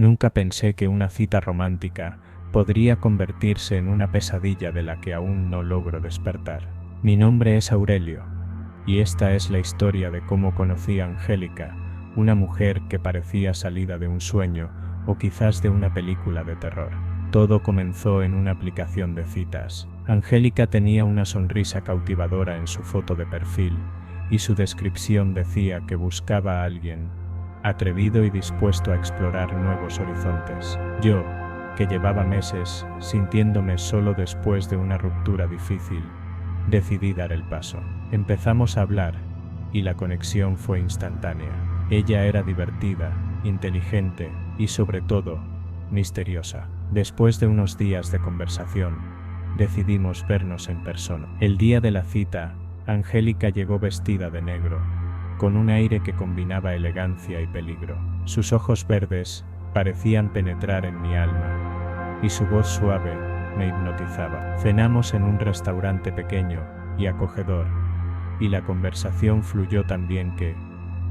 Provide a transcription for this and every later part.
Nunca pensé que una cita romántica podría convertirse en una pesadilla de la que aún no logro despertar. Mi nombre es Aurelio, y esta es la historia de cómo conocí a Angélica, una mujer que parecía salida de un sueño o quizás de una película de terror. Todo comenzó en una aplicación de citas. Angélica tenía una sonrisa cautivadora en su foto de perfil, y su descripción decía que buscaba a alguien atrevido y dispuesto a explorar nuevos horizontes. Yo, que llevaba meses sintiéndome solo después de una ruptura difícil, decidí dar el paso. Empezamos a hablar, y la conexión fue instantánea. Ella era divertida, inteligente y sobre todo, misteriosa. Después de unos días de conversación, decidimos vernos en persona. El día de la cita, Angélica llegó vestida de negro, con un aire que combinaba elegancia y peligro. Sus ojos verdes parecían penetrar en mi alma, y su voz suave me hipnotizaba. Cenamos en un restaurante pequeño y acogedor, y la conversación fluyó tan bien que,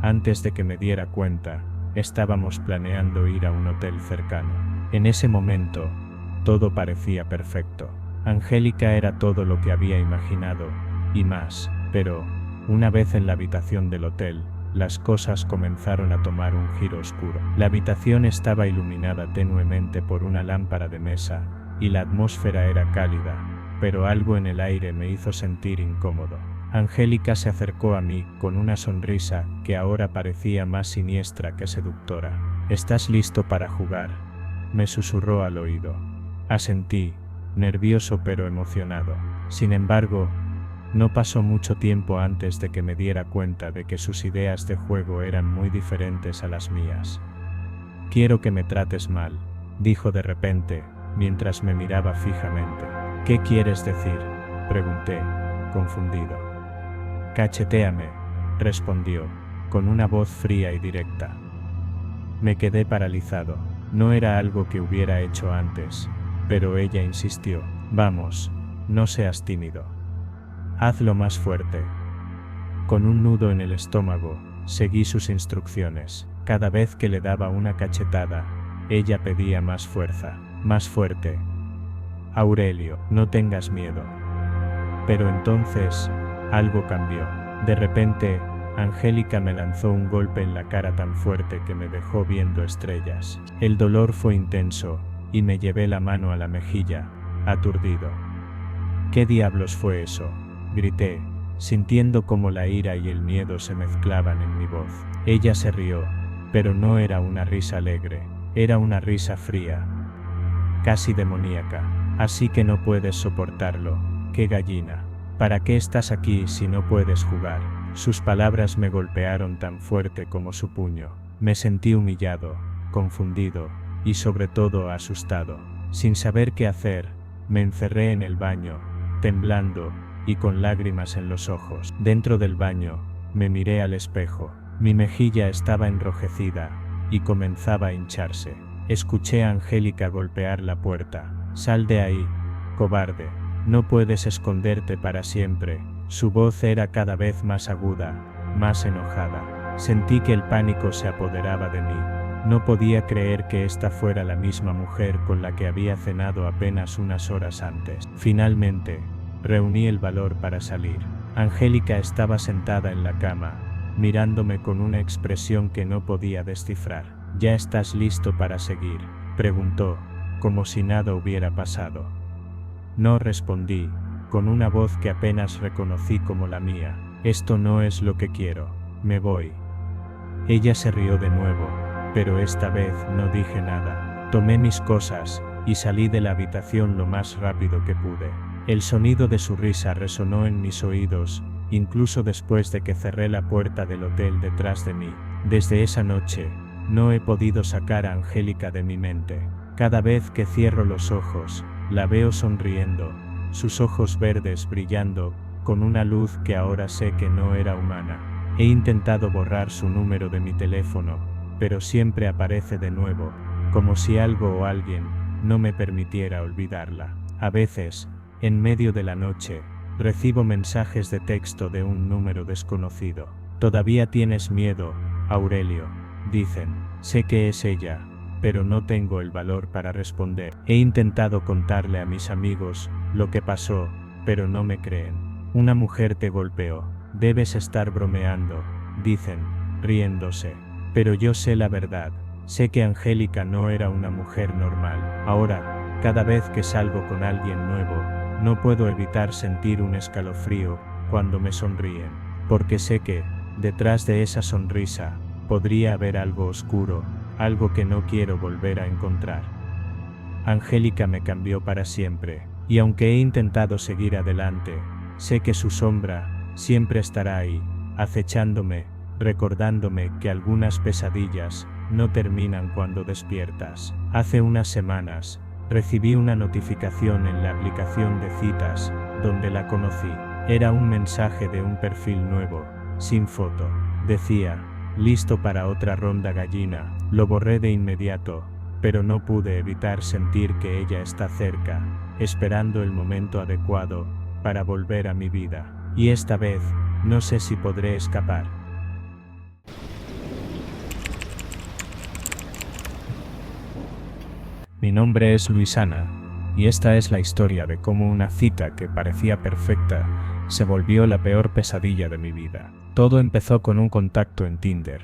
antes de que me diera cuenta, estábamos planeando ir a un hotel cercano. En ese momento, todo parecía perfecto. Angélica era todo lo que había imaginado, y más, pero, una vez en la habitación del hotel, las cosas comenzaron a tomar un giro oscuro. La habitación estaba iluminada tenuemente por una lámpara de mesa, y la atmósfera era cálida, pero algo en el aire me hizo sentir incómodo. Angélica se acercó a mí con una sonrisa que ahora parecía más siniestra que seductora. «¿Estás listo para jugar?», me susurró al oído. Asentí, nervioso pero emocionado. Sin embargo, no pasó mucho tiempo antes de que me diera cuenta de que sus ideas de juego eran muy diferentes a las mías. «Quiero que me trates mal», dijo de repente, mientras me miraba fijamente. «¿Qué quieres decir?», pregunté, confundido. «Cachetéame», respondió, con una voz fría y directa. Me quedé paralizado. No era algo que hubiera hecho antes, pero ella insistió. «Vamos, no seas tímido. Hazlo más fuerte». Con un nudo en el estómago, seguí sus instrucciones. Cada vez que le daba una cachetada, ella pedía más fuerza, más fuerte. «Aurelio, no tengas miedo». Pero entonces, algo cambió. De repente, Angélica me lanzó un golpe en la cara tan fuerte que me dejó viendo estrellas. El dolor fue intenso, y me llevé la mano a la mejilla, aturdido. «¿Qué diablos fue eso?», grité, sintiendo cómo la ira y el miedo se mezclaban en mi voz. Ella se rió, pero no era una risa alegre, era una risa fría, casi demoníaca. «Así que no puedes soportarlo, qué gallina. ¿Para qué estás aquí si no puedes jugar?». Sus palabras me golpearon tan fuerte como su puño. Me sentí humillado, confundido, y sobre todo asustado. Sin saber qué hacer, me encerré en el baño, temblando, y con lágrimas en los ojos. Dentro del baño, me miré al espejo. Mi mejilla estaba enrojecida, y comenzaba a hincharse. Escuché a Angélica golpear la puerta. «Sal de ahí, cobarde. No puedes esconderte para siempre». Su voz era cada vez más aguda, más enojada. Sentí que el pánico se apoderaba de mí. No podía creer que esta fuera la misma mujer con la que había cenado apenas unas horas antes. Finalmente, reuní el valor para salir. Angélica estaba sentada en la cama, mirándome con una expresión que no podía descifrar. «¿Ya estás listo para seguir?», preguntó, como si nada hubiera pasado. «No», respondí, con una voz que apenas reconocí como la mía. «Esto no es lo que quiero. Me voy». Ella se rió de nuevo, pero esta vez no dije nada. Tomé mis cosas y salí de la habitación lo más rápido que pude. El sonido de su risa resonó en mis oídos, incluso después de que cerré la puerta del hotel detrás de mí. Desde esa noche, no he podido sacar a Angélica de mi mente. Cada vez que cierro los ojos, la veo sonriendo, sus ojos verdes brillando, con una luz que ahora sé que no era humana. He intentado borrar su número de mi teléfono, pero siempre aparece de nuevo, como si algo o alguien no me permitiera olvidarla. A veces, en medio de la noche, recibo mensajes de texto de un número desconocido. «Todavía tienes miedo, Aurelio», dicen. Sé que es ella, pero no tengo el valor para responder. He intentado contarle a mis amigos lo que pasó, pero no me creen. Una mujer te golpeó. Debes estar bromeando, dicen, riéndose. Pero yo sé la verdad. Sé que Angélica no era una mujer normal. Ahora, cada vez que salgo con alguien nuevo, no puedo evitar sentir un escalofrío cuando me sonríen, porque sé que, detrás de esa sonrisa, podría haber algo oscuro, algo que no quiero volver a encontrar. Angélica me cambió para siempre, y aunque he intentado seguir adelante, sé que su sombra siempre estará ahí, acechándome, recordándome que algunas pesadillas no terminan cuando despiertas. Hace unas semanas, recibí una notificación en la aplicación de citas, donde la conocí. Era un mensaje de un perfil nuevo, sin foto. Decía, listo para otra ronda gallina. Lo borré de inmediato, pero no pude evitar sentir que ella está cerca, esperando el momento adecuado para volver a mi vida. Y esta vez, no sé si podré escapar. Mi nombre es Luisana, y esta es la historia de cómo una cita que parecía perfecta se volvió la peor pesadilla de mi vida. Todo empezó con un contacto en Tinder,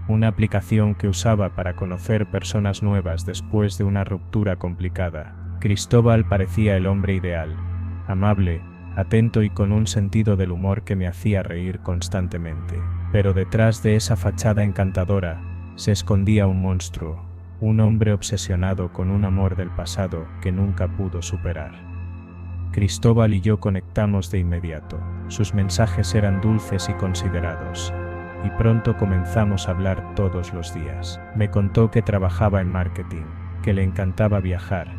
una aplicación que usaba para conocer personas nuevas después de una ruptura complicada. Cristóbal parecía el hombre ideal, amable, atento y con un sentido del humor que me hacía reír constantemente. Pero detrás de esa fachada encantadora se escondía un monstruo. Un hombre obsesionado con un amor del pasado que nunca pudo superar. Cristóbal y yo conectamos de inmediato. Sus mensajes eran dulces y considerados, y pronto comenzamos a hablar todos los días. Me contó que trabajaba en marketing, que le encantaba viajar,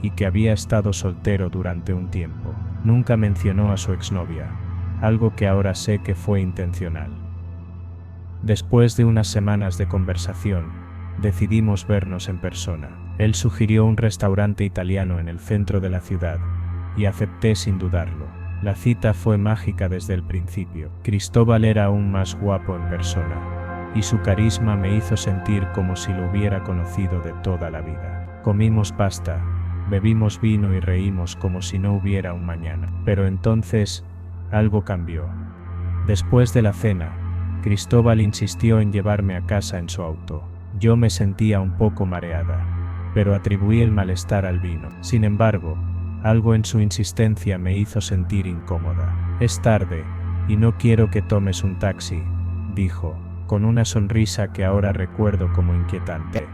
y que había estado soltero durante un tiempo. Nunca mencionó a su exnovia, algo que ahora sé que fue intencional. Después de unas semanas de conversación, decidimos vernos en persona. Él sugirió un restaurante italiano en el centro de la ciudad, y acepté sin dudarlo. La cita fue mágica desde el principio. Cristóbal era aún más guapo en persona, y su carisma me hizo sentir como si lo hubiera conocido de toda la vida. Comimos pasta, bebimos vino y reímos como si no hubiera un mañana. Pero entonces, algo cambió. Después de la cena, Cristóbal insistió en llevarme a casa en su auto. Yo me sentía un poco mareada, pero atribuí el malestar al vino. Sin embargo, algo en su insistencia me hizo sentir incómoda. Es tarde, y no quiero que tomes un taxi, dijo, con una sonrisa que ahora recuerdo como inquietante.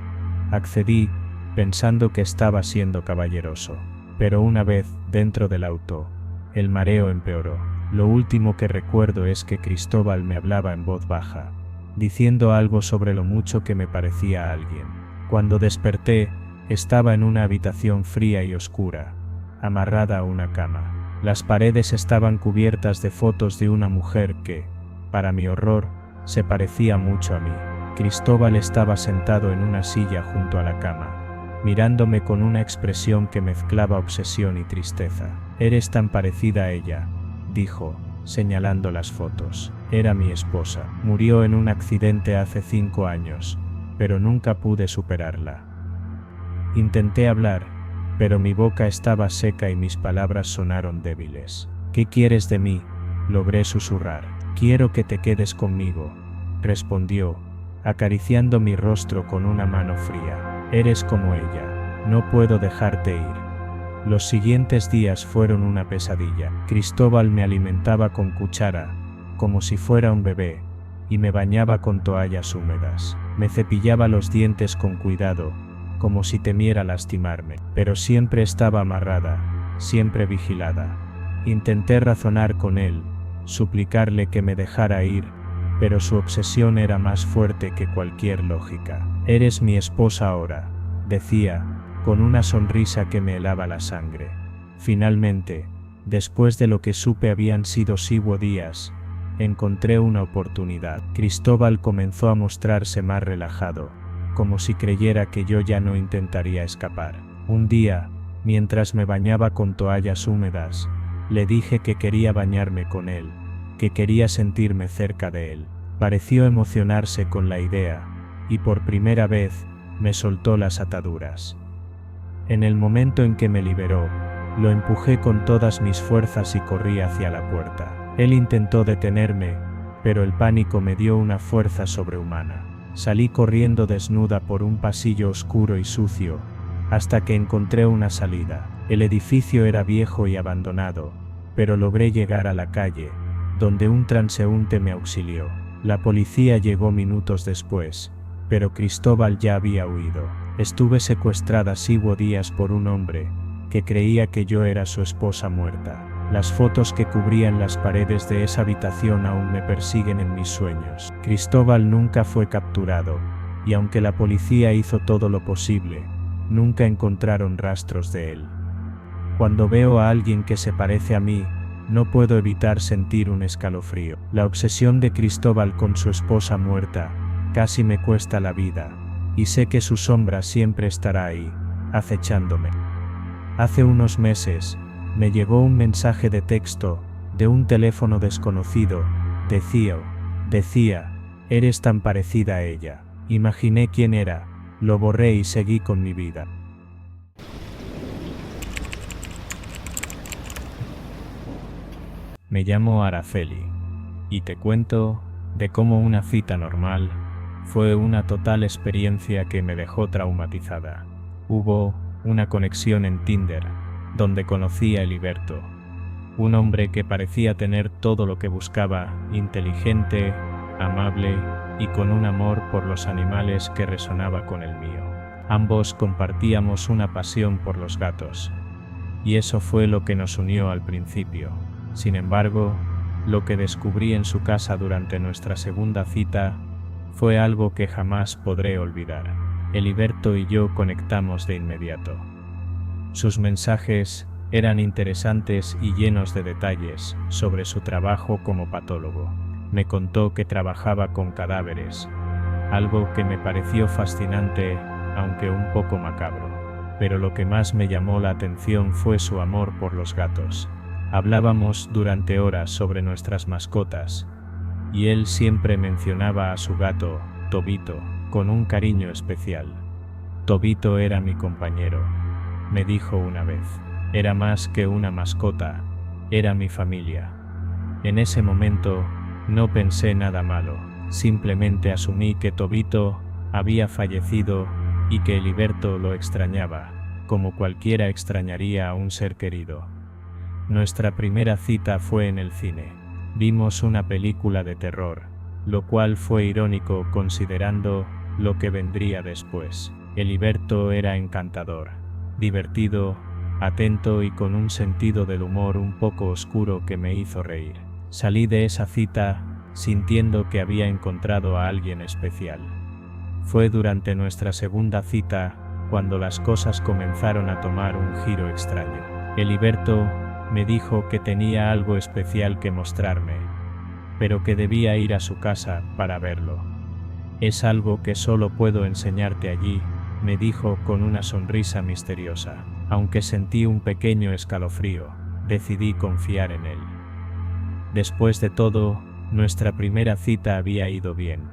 Accedí, pensando que estaba siendo caballeroso, pero una vez dentro del auto, el mareo empeoró. Lo último que recuerdo es que Cristóbal me hablaba en voz baja, diciendo algo sobre lo mucho que me parecía a alguien. Cuando desperté, estaba en una habitación fría y oscura, amarrada a una cama. Las paredes estaban cubiertas de fotos de una mujer que, para mi horror, se parecía mucho a mí. Cristóbal estaba sentado en una silla junto a la cama, mirándome con una expresión que mezclaba obsesión y tristeza. «Eres tan parecida a ella», dijo, señalando las fotos. Era mi esposa. Murió en un accidente hace 5 años, pero nunca pude superarla. Intenté hablar, pero mi boca estaba seca y mis palabras sonaron débiles. «¿Qué quieres de mí?», logré susurrar. «Quiero que te quedes conmigo», respondió, acariciando mi rostro con una mano fría. «Eres como ella. No puedo dejarte ir». Los siguientes días fueron una pesadilla. Cristóbal me alimentaba con cuchara, como si fuera un bebé, y me bañaba con toallas húmedas. Me cepillaba los dientes con cuidado, como si temiera lastimarme, pero siempre estaba amarrada, siempre vigilada. Intenté razonar con él, suplicarle que me dejara ir, pero su obsesión era más fuerte que cualquier lógica. «Eres mi esposa ahora», decía, con una sonrisa que me helaba la sangre. Finalmente, después de lo que supe habían sido 5 días, encontré una oportunidad. Cristóbal comenzó a mostrarse más relajado, como si creyera que yo ya no intentaría escapar. Un día, mientras me bañaba con toallas húmedas, le dije que quería bañarme con él, que quería sentirme cerca de él. Pareció emocionarse con la idea, y por primera vez, me soltó las ataduras. En el momento en que me liberó, lo empujé con todas mis fuerzas y corrí hacia la puerta. Él intentó detenerme, pero el pánico me dio una fuerza sobrehumana. Salí corriendo desnuda por un pasillo oscuro y sucio, hasta que encontré una salida. El edificio era viejo y abandonado, pero logré llegar a la calle, donde un transeúnte me auxilió. La policía llegó minutos después, pero Cristóbal ya había huido. Estuve secuestrada 5 días por un hombre que creía que yo era su esposa muerta. Las fotos que cubrían las paredes de esa habitación aún me persiguen en mis sueños. Cristóbal nunca fue capturado, y aunque la policía hizo todo lo posible, nunca encontraron rastros de él. Cuando veo a alguien que se parece a mí, no puedo evitar sentir un escalofrío. La obsesión de Cristóbal con su esposa muerta casi me cuesta la vida, y sé que su sombra siempre estará ahí, acechándome. Hace unos meses, me llegó un mensaje de texto, de un teléfono desconocido. Decía, eres tan parecida a ella. Imaginé quién era, lo borré y seguí con mi vida. Me llamo Araceli, y te cuento de cómo una cita normal fue una total experiencia que me dejó traumatizada. Hubo una conexión en Tinder, donde conocí a Heriberto, un hombre que parecía tener todo lo que buscaba, inteligente, amable y con un amor por los animales que resonaba con el mío. Ambos compartíamos una pasión por los gatos, y eso fue lo que nos unió al principio. Sin embargo, lo que descubrí en su casa durante nuestra segunda cita fue algo que jamás podré olvidar. Heriberto y yo conectamos de inmediato. Sus mensajes eran interesantes y llenos de detalles sobre su trabajo como patólogo. Me contó que trabajaba con cadáveres, algo que me pareció fascinante, aunque un poco macabro. Pero lo que más me llamó la atención fue su amor por los gatos. Hablábamos durante horas sobre nuestras mascotas, y él siempre mencionaba a su gato, Tobito, con un cariño especial. Tobito era mi compañero, me dijo una vez. Era más que una mascota, era mi familia. En ese momento, no pensé nada malo, simplemente asumí que Tobito había fallecido y que Heriberto lo extrañaba, como cualquiera extrañaría a un ser querido. Nuestra primera cita fue en el cine. Vimos una película de terror, lo cual fue irónico considerando lo que vendría después. Heriberto era encantador, divertido, atento y con un sentido del humor un poco oscuro que me hizo reír. Salí de esa cita sintiendo que había encontrado a alguien especial. Fue durante nuestra segunda cita cuando las cosas comenzaron a tomar un giro extraño. Heriberto me dijo que tenía algo especial que mostrarme, pero que debía ir a su casa para verlo. Es algo que solo puedo enseñarte allí, me dijo con una sonrisa misteriosa. Aunque sentí un pequeño escalofrío, decidí confiar en él. Después de todo, nuestra primera cita había ido bien,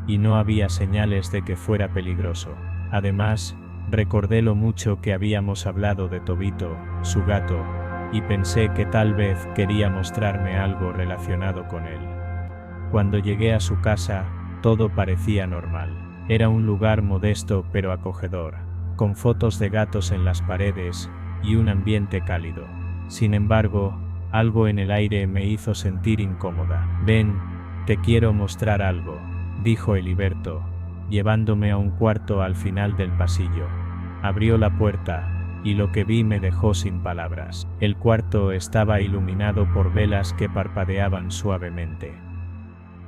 y no había señales de que fuera peligroso. Además, recordé lo mucho que habíamos hablado de Tobito, su gato, y pensé que tal vez quería mostrarme algo relacionado con él. Cuando llegué a su casa, todo parecía normal. Era un lugar modesto pero acogedor, con fotos de gatos en las paredes y un ambiente cálido. Sin embargo, algo en el aire me hizo sentir incómoda. Ven, te quiero mostrar algo, dijo Heriberto, llevándome a un cuarto al final del pasillo. Abrió la puerta, y lo que vi me dejó sin palabras. El cuarto estaba iluminado por velas que parpadeaban suavemente.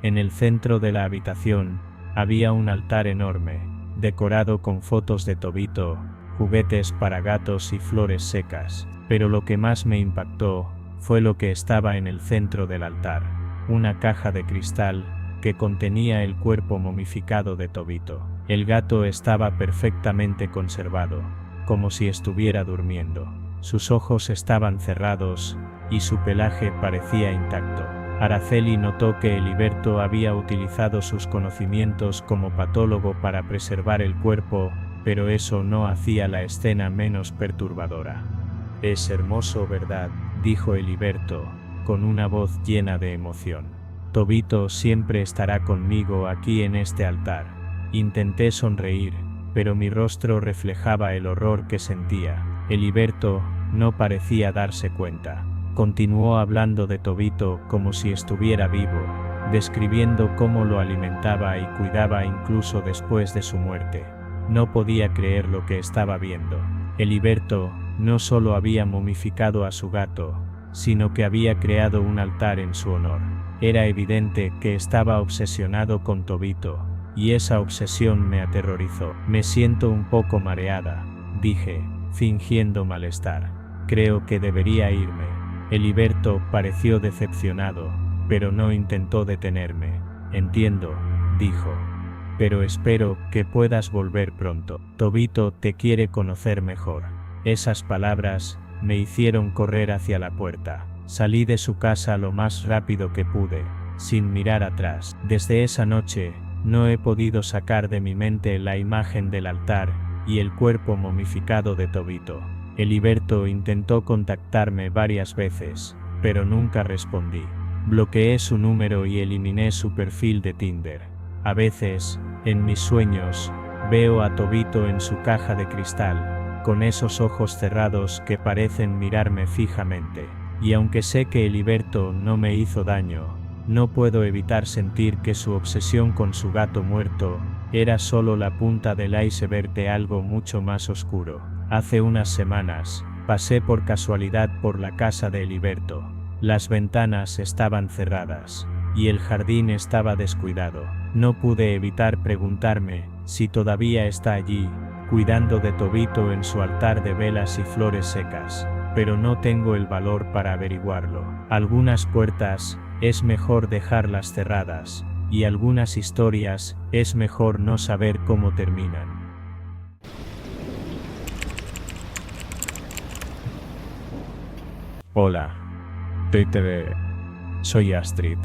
En el centro de la habitación había un altar enorme, decorado con fotos de Tobito, juguetes para gatos y flores secas. Pero lo que más me impactó fue lo que estaba en el centro del altar, una caja de cristal que contenía el cuerpo momificado de Tobito. El gato estaba perfectamente conservado, como si estuviera durmiendo. Sus ojos estaban cerrados y su pelaje parecía intacto. Araceli notó que Heriberto había utilizado sus conocimientos como patólogo para preservar el cuerpo pero eso no hacía la escena menos perturbadora. «Es hermoso, ¿verdad?», dijo Heliberto, con una voz llena de emoción. «Tobito siempre estará conmigo aquí en este altar». Intenté sonreír, pero mi rostro reflejaba el horror que sentía. Heliberto no parecía darse cuenta. Continuó hablando de Tobito como si estuviera vivo, describiendo cómo lo alimentaba y cuidaba incluso después de su muerte. No podía creer lo que estaba viendo. Heliberto no solo había momificado a su gato, sino que había creado un altar en su honor. Era evidente que estaba obsesionado con Tobito, y esa obsesión me aterrorizó. «Me siento un poco mareada», dije, fingiendo malestar. «Creo que debería irme». Heliberto pareció decepcionado, pero no intentó detenerme. «Entiendo», dijo, «pero espero que puedas volver pronto. Tobito te quiere conocer mejor». Esas palabras me hicieron correr hacia la puerta. Salí de su casa lo más rápido que pude, sin mirar atrás. Desde esa noche, no he podido sacar de mi mente la imagen del altar y el cuerpo momificado de Tobito. Heliberto intentó contactarme varias veces, pero nunca respondí. Bloqueé su número y eliminé su perfil de Tinder. A veces, en mis sueños, veo a Tobito en su caja de cristal, con esos ojos cerrados que parecen mirarme fijamente. Y aunque sé que Heliberto no me hizo daño, no puedo evitar sentir que su obsesión con su gato muerto era solo la punta del iceberg de algo mucho más oscuro. Hace unas semanas, pasé por casualidad por la casa de Heliberto. Las ventanas estaban cerradas, y el jardín estaba descuidado. No pude evitar preguntarme si todavía está allí, cuidando de Tobito en su altar de velas y flores secas, pero no tengo el valor para averiguarlo. Algunas puertas es mejor dejarlas cerradas, y algunas historias es mejor no saber cómo terminan. Hola, soy Astrid.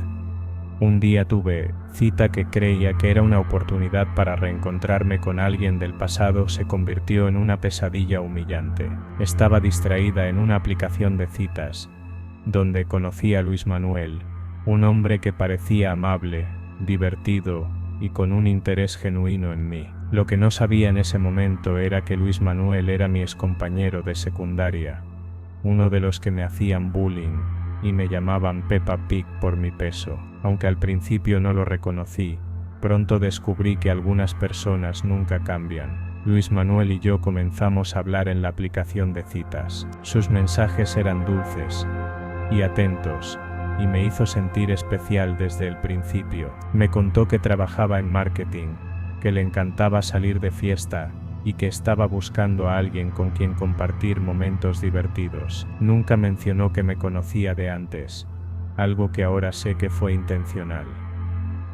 Un día tuve cita que creía que era una oportunidad para reencontrarme con alguien del pasado se convirtió en una pesadilla humillante. Estaba distraída en una aplicación de citas, donde conocí a Luis Manuel, un hombre que parecía amable, divertido y con un interés genuino en mí. Lo que no sabía en ese momento era que Luis Manuel era mi excompañero de secundaria, uno de los que me hacían bullying y me llamaban Peppa Pig por mi peso. Aunque al principio no lo reconocí, pronto descubrí que algunas personas nunca cambian. Luis Manuel y yo comenzamos a hablar en la aplicación de citas. Sus mensajes eran dulces y atentos, y me hizo sentir especial desde el principio. Me contó que trabajaba en marketing, que le encantaba salir de fiesta, y que estaba buscando a alguien con quien compartir momentos divertidos. Nunca mencionó que me conocía de antes, algo que ahora sé que fue intencional.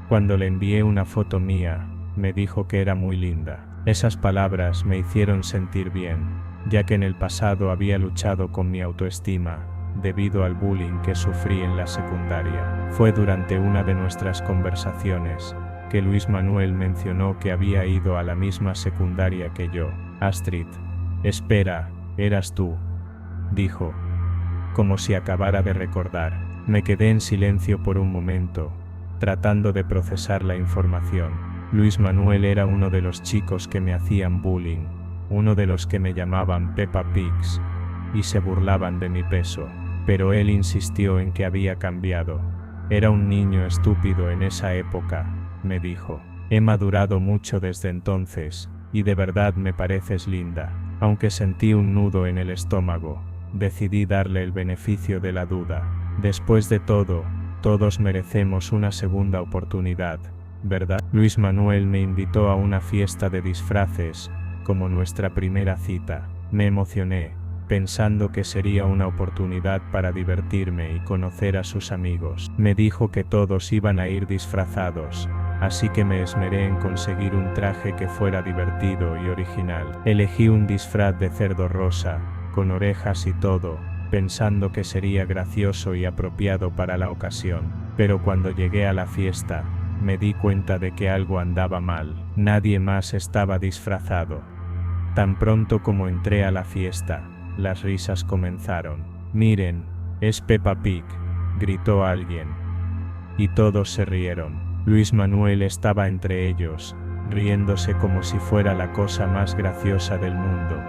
Cuando le envié una foto mía, me dijo que era muy linda. Esas palabras me hicieron sentir bien, ya que en el pasado había luchado con mi autoestima, debido al bullying que sufrí en la secundaria. Fue durante una de nuestras conversaciones que Luis Manuel mencionó que había ido a la misma secundaria que yo. Astrid, espera, eras tú, dijo, como si acabara de recordar. Me quedé en silencio por un momento, tratando de procesar la información. Luis Manuel era uno de los chicos que me hacían bullying, uno de los que me llamaban Peppa Pigs, y se burlaban de mi peso. Pero él insistió en que había cambiado. Era un niño estúpido en esa época, me dijo. He madurado mucho desde entonces, y de verdad me pareces linda. Aunque sentí un nudo en el estómago, decidí darle el beneficio de la duda. Después de todo, todos merecemos una segunda oportunidad, ¿verdad? Luis Manuel me invitó a una fiesta de disfraces, como nuestra primera cita. Me emocioné, pensando que sería una oportunidad para divertirme y conocer a sus amigos. Me dijo que todos iban a ir disfrazados, así que me esmeré en conseguir un traje que fuera divertido y original. Elegí un disfraz de cerdo rosa, con orejas y todo, pensando que sería gracioso y apropiado para la ocasión. Pero cuando llegué a la fiesta, me di cuenta de que algo andaba mal. Nadie más estaba disfrazado. Tan pronto como entré a la fiesta, las risas comenzaron. «Miren, es Peppa Pig», gritó alguien. Y todos se rieron. Luis Manuel estaba entre ellos, riéndose como si fuera la cosa más graciosa del mundo.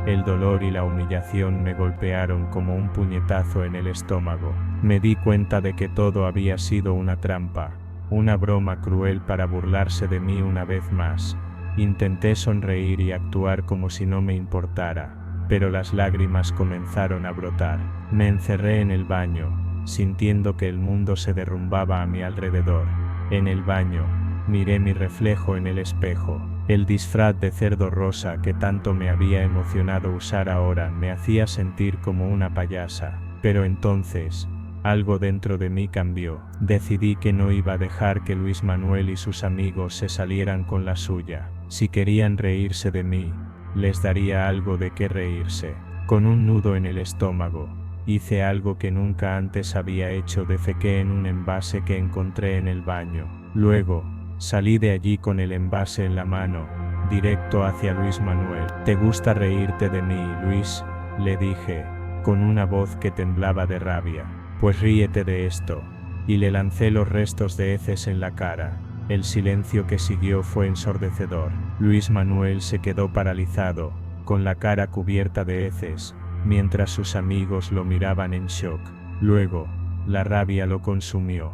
El dolor y la humillación me golpearon como un puñetazo en el estómago. Me di cuenta de que todo había sido una trampa, una broma cruel para burlarse de mí una vez más. Intenté sonreír y actuar como si no me importara, pero las lágrimas comenzaron a brotar. Me encerré en el baño, sintiendo que el mundo se derrumbaba a mi alrededor. En el baño, miré mi reflejo en el espejo. El disfraz de cerdo rosa que tanto me había emocionado usar ahora me hacía sentir como una payasa. Pero entonces, algo dentro de mí cambió. Decidí que no iba a dejar que Luis Manuel y sus amigos se salieran con la suya. Si querían reírse de mí, les daría algo de qué reírse. Con un nudo en el estómago, hice algo que nunca antes había hecho: defequé en un envase que encontré en el baño. Luego, salí de allí con el envase en la mano, directo hacia Luis Manuel. «¿Te gusta reírte de mí, Luis?», le dije, con una voz que temblaba de rabia. «Pues ríete de esto». Y le lancé los restos de heces en la cara. El silencio que siguió fue ensordecedor. Luis Manuel se quedó paralizado, con la cara cubierta de heces, mientras sus amigos lo miraban en shock. Luego, la rabia lo consumió.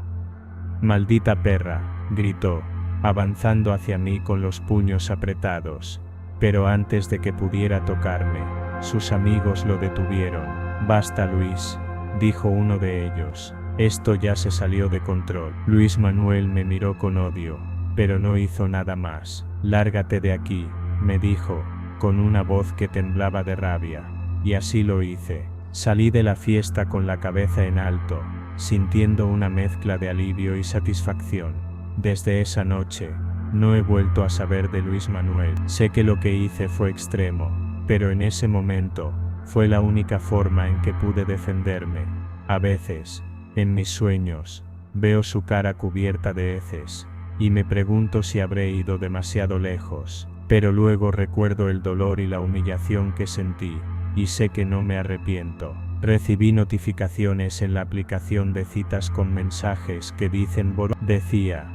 «¡Maldita perra!», gritó, avanzando hacia mí con los puños apretados. Pero antes de que pudiera tocarme, sus amigos lo detuvieron. «Basta, Luis», dijo uno de ellos. «Esto ya se salió de control». Luis Manuel me miró con odio, pero no hizo nada más. «Lárgate de aquí», me dijo, con una voz que temblaba de rabia. Y así lo hice. Salí de la fiesta con la cabeza en alto, sintiendo una mezcla de alivio y satisfacción. Desde esa noche, no he vuelto a saber de Luis Manuel. Sé que lo que hice fue extremo, pero en ese momento, fue la única forma en que pude defenderme. A veces, en mis sueños, veo su cara cubierta de heces, y me pregunto si habré ido demasiado lejos. Pero luego recuerdo el dolor y la humillación que sentí, y sé que no me arrepiento. Recibí notificaciones en la aplicación de citas con mensajes que dicen decía: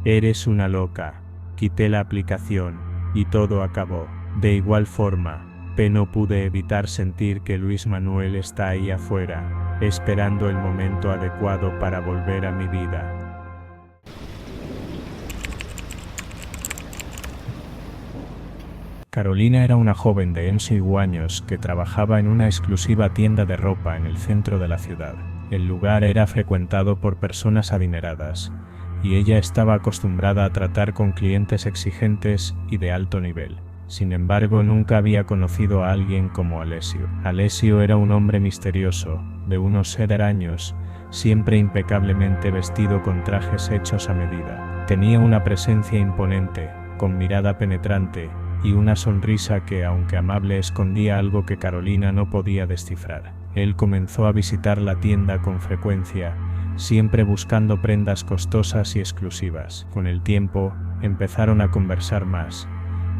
«Eres una loca». Quité la aplicación, y todo acabó. De igual forma, no pude evitar sentir que Luis Manuel está ahí afuera, esperando el momento adecuado para volver a mi vida. Carolina era una joven de 11 años que trabajaba en una exclusiva tienda de ropa en el centro de la ciudad. El lugar era frecuentado por personas adineradas, y ella estaba acostumbrada a tratar con clientes exigentes y de alto nivel. Sin embargo, nunca había conocido a alguien como Alessio. Alessio era un hombre misterioso, de unos 7 años, siempre impecablemente vestido con trajes hechos a medida. Tenía una presencia imponente, con mirada penetrante, y una sonrisa que, aunque amable, escondía algo que Carolina no podía descifrar. Él comenzó a visitar la tienda con frecuencia, siempre buscando prendas costosas y exclusivas. Con el tiempo, empezaron a conversar más,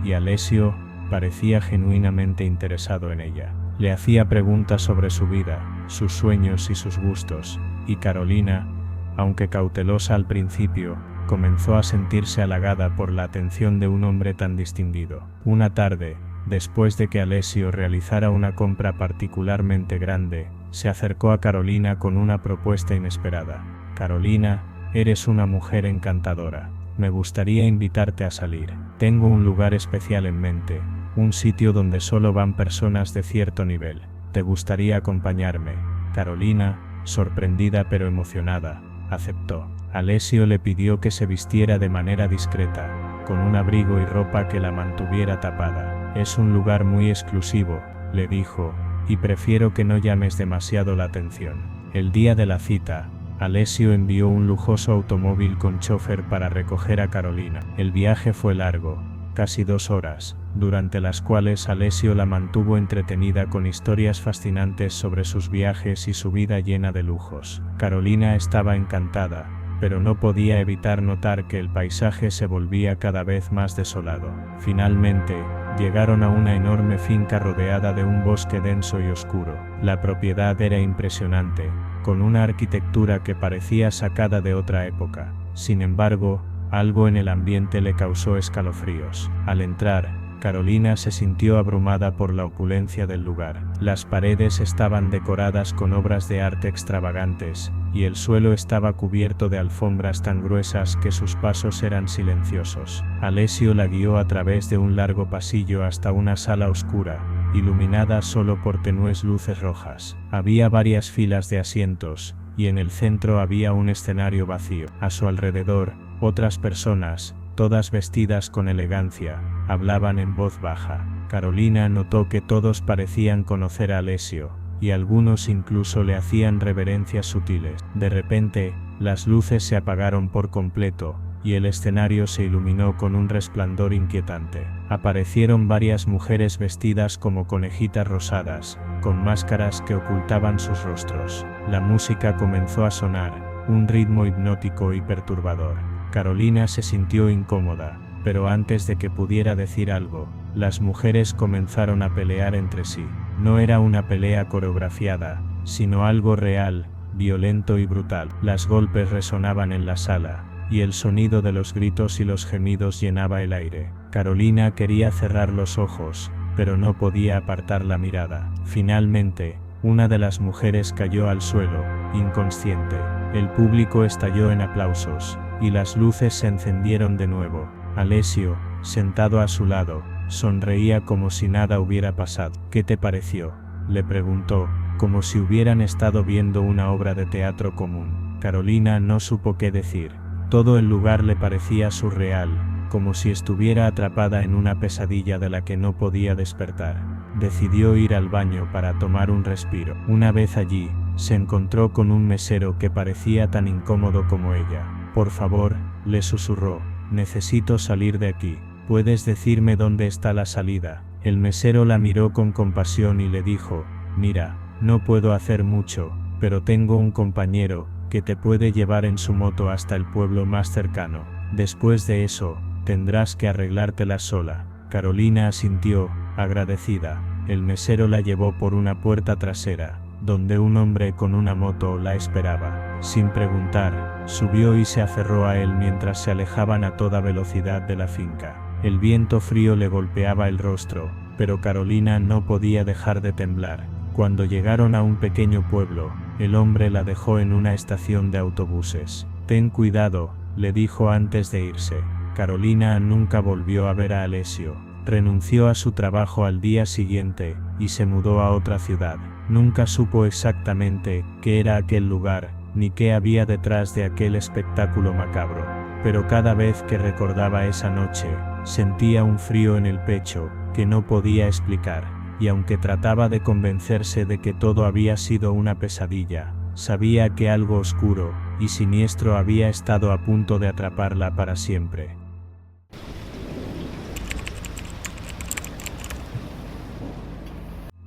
y Alessio parecía genuinamente interesado en ella. Le hacía preguntas sobre su vida, sus sueños y sus gustos, y Carolina, aunque cautelosa al principio, comenzó a sentirse halagada por la atención de un hombre tan distinguido. Una tarde, después de que Alessio realizara una compra particularmente grande, se acercó a Carolina con una propuesta inesperada. «Carolina, eres una mujer encantadora. Me gustaría invitarte a salir. Tengo un lugar especial en mente, un sitio donde solo van personas de cierto nivel. ¿Te gustaría acompañarme?». Carolina, sorprendida pero emocionada, aceptó. Alessio le pidió que se vistiera de manera discreta, con un abrigo y ropa que la mantuviera tapada. «Es un lugar muy exclusivo», le dijo, «y prefiero que no llames demasiado la atención». El día de la cita, Alessio envió un lujoso automóvil con chofer para recoger a Carolina. El viaje fue largo, casi 2 horas, durante las cuales Alessio la mantuvo entretenida con historias fascinantes sobre sus viajes y su vida llena de lujos. Carolina estaba encantada, pero no podía evitar notar que el paisaje se volvía cada vez más desolado. Finalmente, Llegaron a una enorme finca rodeada de un bosque denso y oscuro. La propiedad era impresionante, con una arquitectura que parecía sacada de otra época. Sin embargo, algo en el ambiente le causó escalofríos. Al entrar, Carolina se sintió abrumada por la opulencia del lugar. Las paredes estaban decoradas con obras de arte extravagantes, y el suelo estaba cubierto de alfombras tan gruesas que sus pasos eran silenciosos. Alessio la guió a través de un largo pasillo hasta una sala oscura, iluminada solo por tenues luces rojas. Había varias filas de asientos, y en el centro había un escenario vacío. A su alrededor, otras personas, todas vestidas con elegancia, hablaban en voz baja. Carolina notó que todos parecían conocer a Alessio, y algunos incluso le hacían reverencias sutiles. De repente, las luces se apagaron por completo, y el escenario se iluminó con un resplandor inquietante. Aparecieron varias mujeres vestidas como conejitas rosadas, con máscaras que ocultaban sus rostros. La música comenzó a sonar, un ritmo hipnótico y perturbador. Carolina se sintió incómoda, pero antes de que pudiera decir algo, las mujeres comenzaron a pelear entre sí. No era una pelea coreografiada, sino algo real, violento y brutal. Los golpes resonaban en la sala, y el sonido de los gritos y los gemidos llenaba el aire. Carolina quería cerrar los ojos, pero no podía apartar la mirada. Finalmente, una de las mujeres cayó al suelo, inconsciente. El público estalló en aplausos, y las luces se encendieron de nuevo. Alessio, sentado a su lado, sonreía como si nada hubiera pasado. ¿Qué te pareció?, le preguntó, como si hubieran estado viendo una obra de teatro común. Carolina no supo qué decir. Todo el lugar le parecía surreal, como si estuviera atrapada en una pesadilla de la que no podía despertar. Decidió ir al baño para tomar un respiro. Una vez allí, se encontró con un mesero que parecía tan incómodo como ella. Por favor, le susurró, necesito salir de aquí. ¿Puedes decirme dónde está la salida? El mesero la miró con compasión y le dijo, mira, no puedo hacer mucho, pero tengo un compañero que te puede llevar en su moto hasta el pueblo más cercano. Después de eso, tendrás que arreglártela sola. Carolina asintió, agradecida. El mesero la llevó por una puerta trasera, donde un hombre con una moto la esperaba. Sin preguntar, subió y se aferró a él mientras se alejaban a toda velocidad de la finca. El viento frío le golpeaba el rostro, pero Carolina no podía dejar de temblar. Cuando llegaron a un pequeño pueblo, el hombre la dejó en una estación de autobuses. Ten cuidado, le dijo antes de irse. Carolina nunca volvió a ver a Alessio. Renunció a su trabajo al día siguiente, y se mudó a otra ciudad. Nunca supo exactamente qué era aquel lugar, ni qué había detrás de aquel espectáculo macabro. Pero cada vez que recordaba esa noche, sentía un frío en el pecho, que no podía explicar, y aunque trataba de convencerse de que todo había sido una pesadilla, sabía que algo oscuro y siniestro había estado a punto de atraparla para siempre.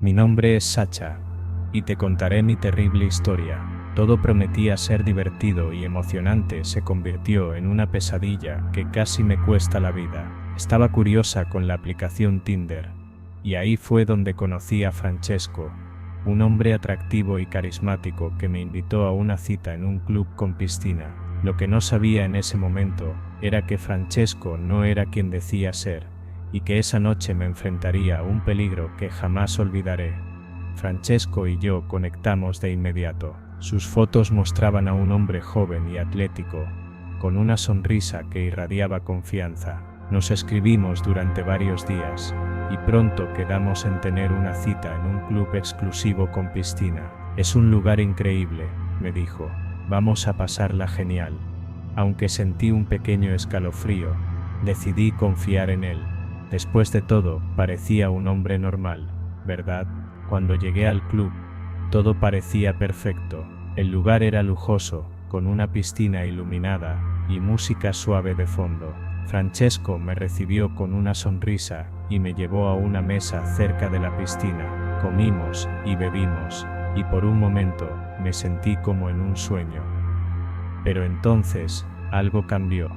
Mi nombre es Sacha, y te contaré mi terrible historia. Todo prometía ser divertido y emocionante, se convirtió en una pesadilla que casi me cuesta la vida. Estaba curiosa con la aplicación Tinder, y ahí fue donde conocí a Francesco, un hombre atractivo y carismático que me invitó a una cita en un club con piscina. Lo que no sabía en ese momento era que Francesco no era quien decía ser, y que esa noche me enfrentaría a un peligro que jamás olvidaré. Francesco y yo conectamos de inmediato. Sus fotos mostraban a un hombre joven y atlético, con una sonrisa que irradiaba confianza. Nos escribimos durante varios días, y pronto quedamos en tener una cita en un club exclusivo con piscina. Es un lugar increíble, me dijo. Vamos a pasarla genial. Aunque sentí un pequeño escalofrío, decidí confiar en él. Después de todo, parecía un hombre normal, ¿verdad? Cuando llegué al club, todo parecía perfecto. El lugar era lujoso, con una piscina iluminada y música suave de fondo. Francesco me recibió con una sonrisa y me llevó a una mesa cerca de la piscina. Comimos y bebimos, y por un momento me sentí como en un sueño. Pero entonces, algo cambió.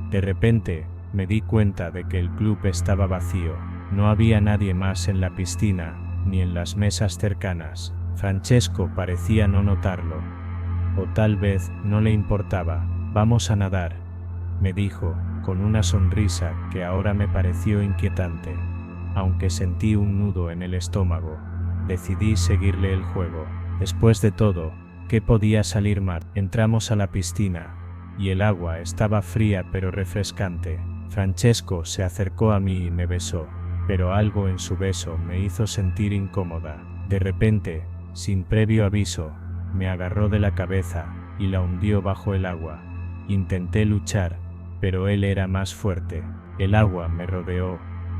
De repente, me di cuenta de que el club estaba vacío. No había nadie más en la piscina, ni en las mesas cercanas. Francesco parecía no notarlo. O tal vez no le importaba. «Vamos a nadar», me dijo, con una sonrisa que ahora me pareció inquietante. Aunque sentí un nudo en el estómago, decidí seguirle el juego. Después de todo, ¿qué podía salir mal? Entramos a la piscina, y el agua estaba fría pero refrescante. Francesco se acercó a mí y me besó, pero algo en su beso me hizo sentir incómoda. De repente, sin previo aviso, me agarró de la cabeza y la hundió bajo el agua. Intenté luchar, pero él era más fuerte. El agua me rodeó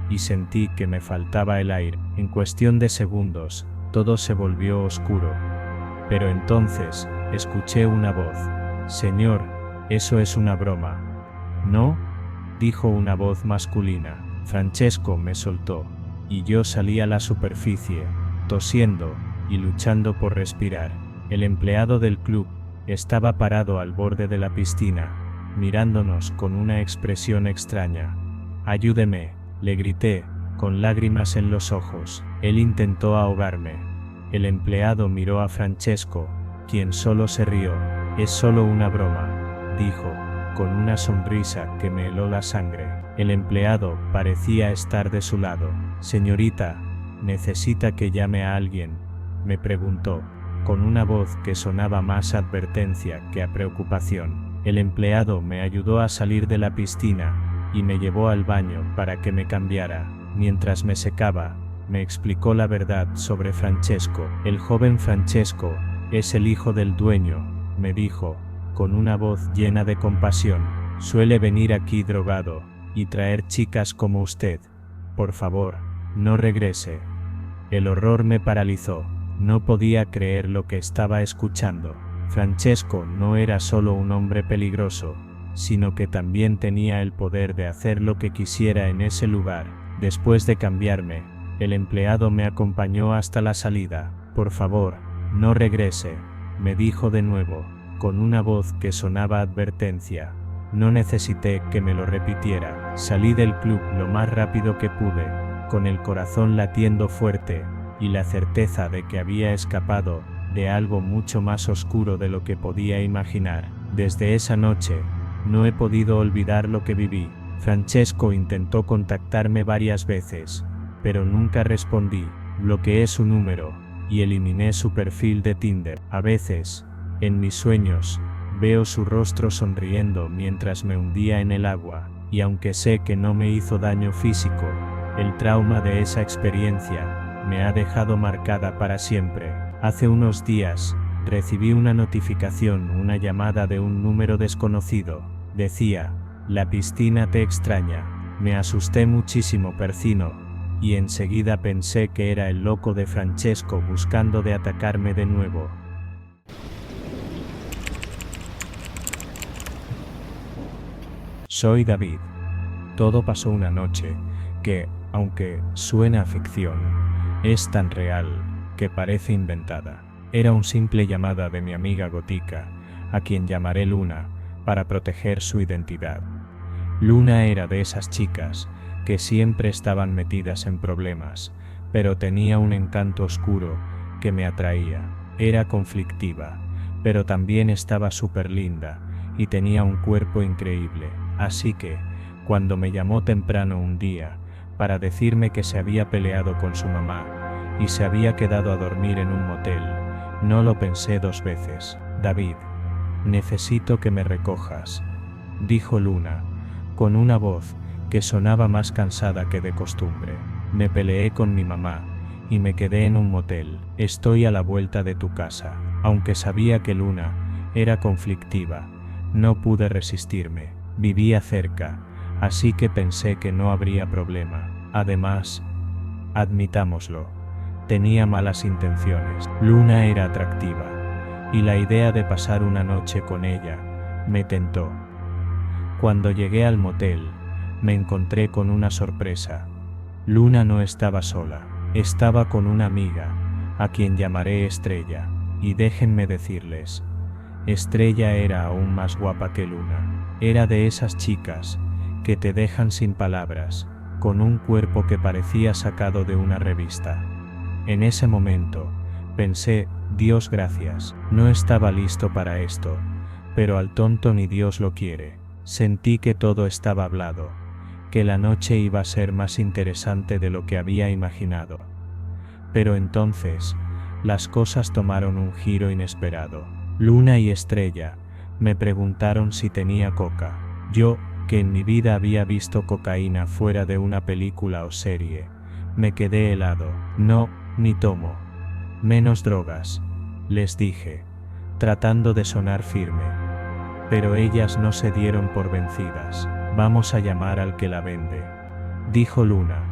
y sentí que me faltaba el aire. En cuestión de segundos, todo se volvió oscuro. Pero entonces, escuché una voz. «Señor, eso es una broma». «¿No?», dijo una voz masculina. Francesco me soltó, y yo salí a la superficie, tosiendo y luchando por respirar. El empleado del club estaba parado al borde de la piscina, mirándonos con una expresión extraña. «Ayúdeme», le grité, con lágrimas en los ojos. Él intentó ahogarme. El empleado miró a Francesco, quien solo se rió. «Es solo una broma», dijo, con una sonrisa que me heló la sangre. El empleado parecía estar de su lado. «Señorita, ¿necesita que llame a alguien?», me preguntó, con una voz que sonaba más a advertencia que a preocupación. El empleado me ayudó a salir de la piscina y me llevó al baño para que me cambiara. Mientras me secaba, me explicó la verdad sobre Francesco. «El joven Francesco es el hijo del dueño», me dijo, con una voz llena de compasión. «Suele venir aquí drogado y traer chicas como usted. Por favor, no regrese». El horror me paralizó. No podía creer lo que estaba escuchando. Francesco no era solo un hombre peligroso, sino que también tenía el poder de hacer lo que quisiera en ese lugar. Después de cambiarme, el empleado me acompañó hasta la salida. «Por favor, no regrese», me dijo de nuevo, con una voz que sonaba a advertencia. No necesité que me lo repitiera. Salí del club lo más rápido que pude, con el corazón latiendo fuerte, y la certeza de que había escapado de algo mucho más oscuro de lo que podía imaginar. Desde esa noche, no he podido olvidar lo que viví. Francesco intentó contactarme varias veces, pero nunca respondí. Bloqueé su número y eliminé su perfil de Tinder. A veces, en mis sueños, veo su rostro sonriendo mientras me hundía en el agua, y aunque sé que no me hizo daño físico, el trauma de esa experiencia me ha dejado marcada para siempre. Hace unos días, recibí una notificación, una llamada de un número desconocido. Decía: «La piscina te extraña». Me asusté muchísimo, percino, y enseguida pensé que era el loco de Francesco buscando de atacarme de nuevo. Soy David. Todo pasó una noche que, aunque suena a ficción, es tan real que parece inventada. Era una simple llamada de mi amiga Gótica, a quien llamaré Luna, para proteger su identidad. Luna era de esas chicas que siempre estaban metidas en problemas, pero tenía un encanto oscuro que me atraía. Era conflictiva, pero también estaba súper linda y tenía un cuerpo increíble. Así que, cuando me llamó temprano un día para decirme que se había peleado con su mamá y se había quedado a dormir en un motel, no lo pensé dos veces. «David, necesito que me recojas», dijo Luna, con una voz que sonaba más cansada que de costumbre. «Me peleé con mi mamá y me quedé en un motel. Estoy a la vuelta de tu casa». Aunque sabía que Luna era conflictiva, no pude resistirme. Vivía cerca, así que pensé que no habría problema. Además, admitámoslo, tenía malas intenciones. Luna era atractiva, y la idea de pasar una noche con ella me tentó. Cuando llegué al motel, me encontré con una sorpresa. Luna no estaba sola, estaba con una amiga, a quien llamaré Estrella, y déjenme decirles, Estrella era aún más guapa que Luna. Era de esas chicas que te dejan sin palabras, con un cuerpo que parecía sacado de una revista. En ese momento, pensé, Dios gracias, no estaba listo para esto, pero al tonto ni Dios lo quiere. Sentí que todo estaba hablado, que la noche iba a ser más interesante de lo que había imaginado. Pero entonces, las cosas tomaron un giro inesperado. Luna y Estrella me preguntaron si tenía coca. Yo, que en mi vida había visto cocaína fuera de una película o serie, me quedé helado. No, ni tomo. Menos drogas, les dije, tratando de sonar firme. Pero ellas no se dieron por vencidas. Vamos a llamar al que la vende, dijo Luna,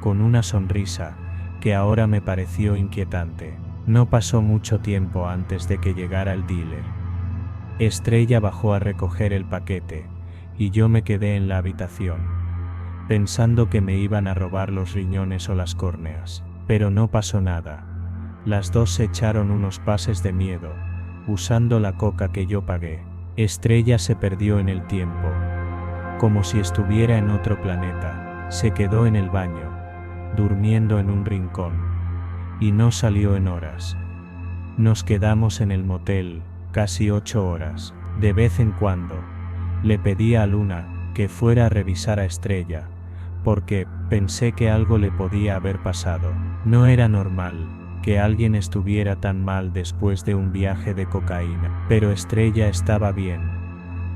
con una sonrisa que ahora me pareció inquietante. No pasó mucho tiempo antes de que llegara el dealer. Estrella bajó a recoger el paquete, y yo me quedé en la habitación, pensando que me iban a robar los riñones o las córneas. Pero no pasó nada. Las dos se echaron unos pases de miedo, usando la coca que yo pagué. Estrella se perdió en el tiempo, como si estuviera en otro planeta. Se quedó en el baño, durmiendo en un rincón, y no salió en horas. Nos quedamos en el motel, casi 8 horas. De vez en cuando, le pedía a Luna que fuera a revisar a Estrella, porque pensé que algo le podía haber pasado. No era normal que alguien estuviera tan mal después de un viaje de cocaína, pero Estrella estaba bien,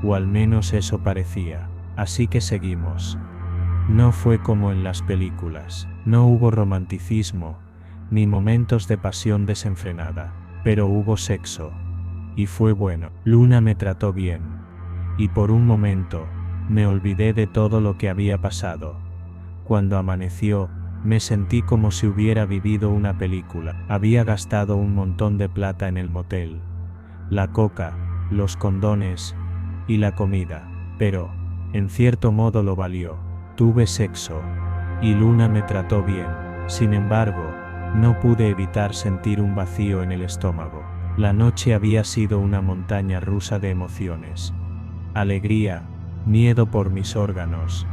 o al menos eso parecía. Así que seguimos. No fue como en las películas, no hubo romanticismo, ni momentos de pasión desenfrenada, pero hubo sexo, y fue bueno. Luna me trató bien, y por un momento, me olvidé de todo lo que había pasado. Cuando amaneció, me sentí como si hubiera vivido una película. Había gastado un montón de plata en el motel, la coca, los condones y la comida, pero, en cierto modo lo valió. Tuve sexo, y Luna me trató bien. Sin embargo, no pude evitar sentir un vacío en el estómago. La noche había sido una montaña rusa de emociones. Alegría, miedo por mis órganos,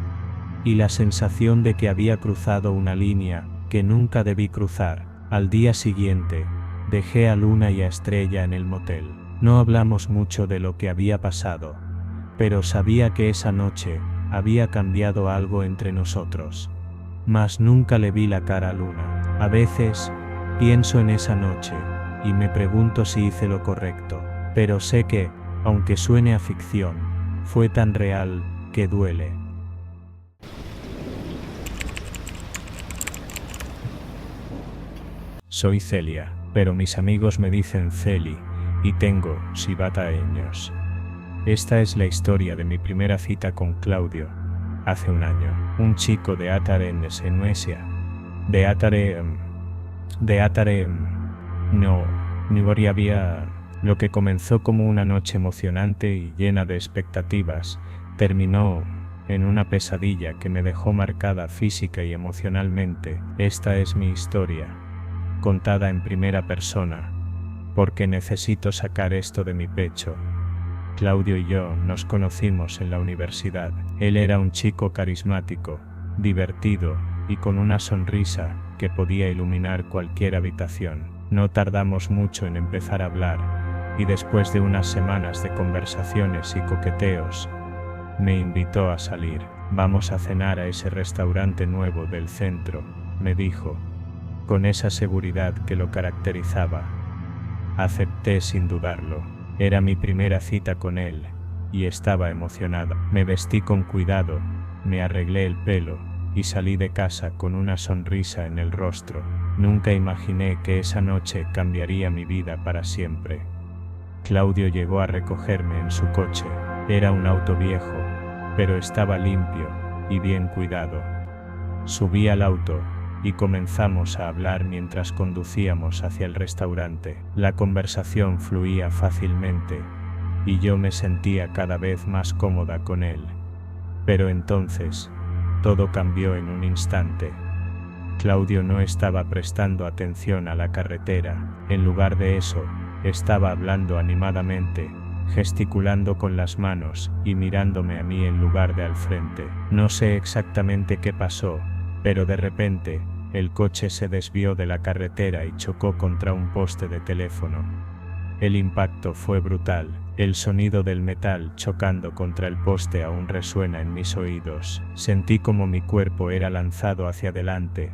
y la sensación de que había cruzado una línea que nunca debí cruzar. Al día siguiente, dejé a Luna y a Estrella en el motel. No hablamos mucho de lo que había pasado, pero sabía que esa noche había cambiado algo entre nosotros. Mas nunca le vi la cara a Luna. A veces, pienso en esa noche, y me pregunto si hice lo correcto, pero sé que, aunque suene a ficción, fue tan real que duele. Soy Celia, pero mis amigos me dicen Celi, y tengo 7 años. Esta es la historia de mi primera cita con Claudio, hace un año. Un chico de Atare en Suecia. Lo que comenzó como una noche emocionante y llena de expectativas, terminó en una pesadilla que me dejó marcada física y emocionalmente. Esta es mi historia, contada en primera persona, porque necesito sacar esto de mi pecho. Claudio y yo nos conocimos en la universidad. Él era un chico carismático, divertido y con una sonrisa que podía iluminar cualquier habitación. No tardamos mucho en empezar a hablar, y después de unas semanas de conversaciones y coqueteos, me invitó a salir. Vamos a cenar a ese restaurante nuevo del centro, me dijo, con esa seguridad que lo caracterizaba. Acepté sin dudarlo. Era mi primera cita con él, y estaba emocionada. Me vestí con cuidado, me arreglé el pelo, y salí de casa con una sonrisa en el rostro. Nunca imaginé que esa noche cambiaría mi vida para siempre. Claudio llegó a recogerme en su coche. Era un auto viejo, pero estaba limpio y bien cuidado. Subí al auto y comenzamos a hablar mientras conducíamos hacia el restaurante. La conversación fluía fácilmente, y yo me sentía cada vez más cómoda con él. Pero entonces, todo cambió en un instante. Claudio no estaba prestando atención a la carretera. En lugar de eso, estaba hablando animadamente, gesticulando con las manos y mirándome a mí en lugar de al frente. No sé exactamente qué pasó, pero de repente, el coche se desvió de la carretera y chocó contra un poste de teléfono. El impacto fue brutal. El sonido del metal chocando contra el poste aún resuena en mis oídos. Sentí como mi cuerpo era lanzado hacia adelante,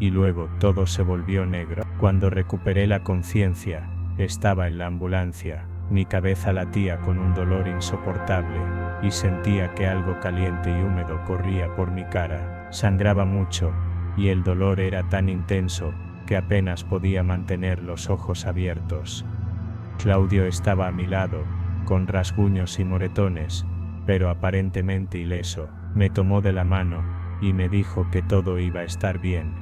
y luego todo se volvió negro. Cuando recuperé la conciencia, estaba en la ambulancia. Mi cabeza latía con un dolor insoportable, y sentía que algo caliente y húmedo corría por mi cara. Sangraba mucho, y el dolor era tan intenso, que apenas podía mantener los ojos abiertos. Claudio estaba a mi lado, con rasguños y moretones, pero aparentemente ileso. Me tomó de la mano, y me dijo que todo iba a estar bien,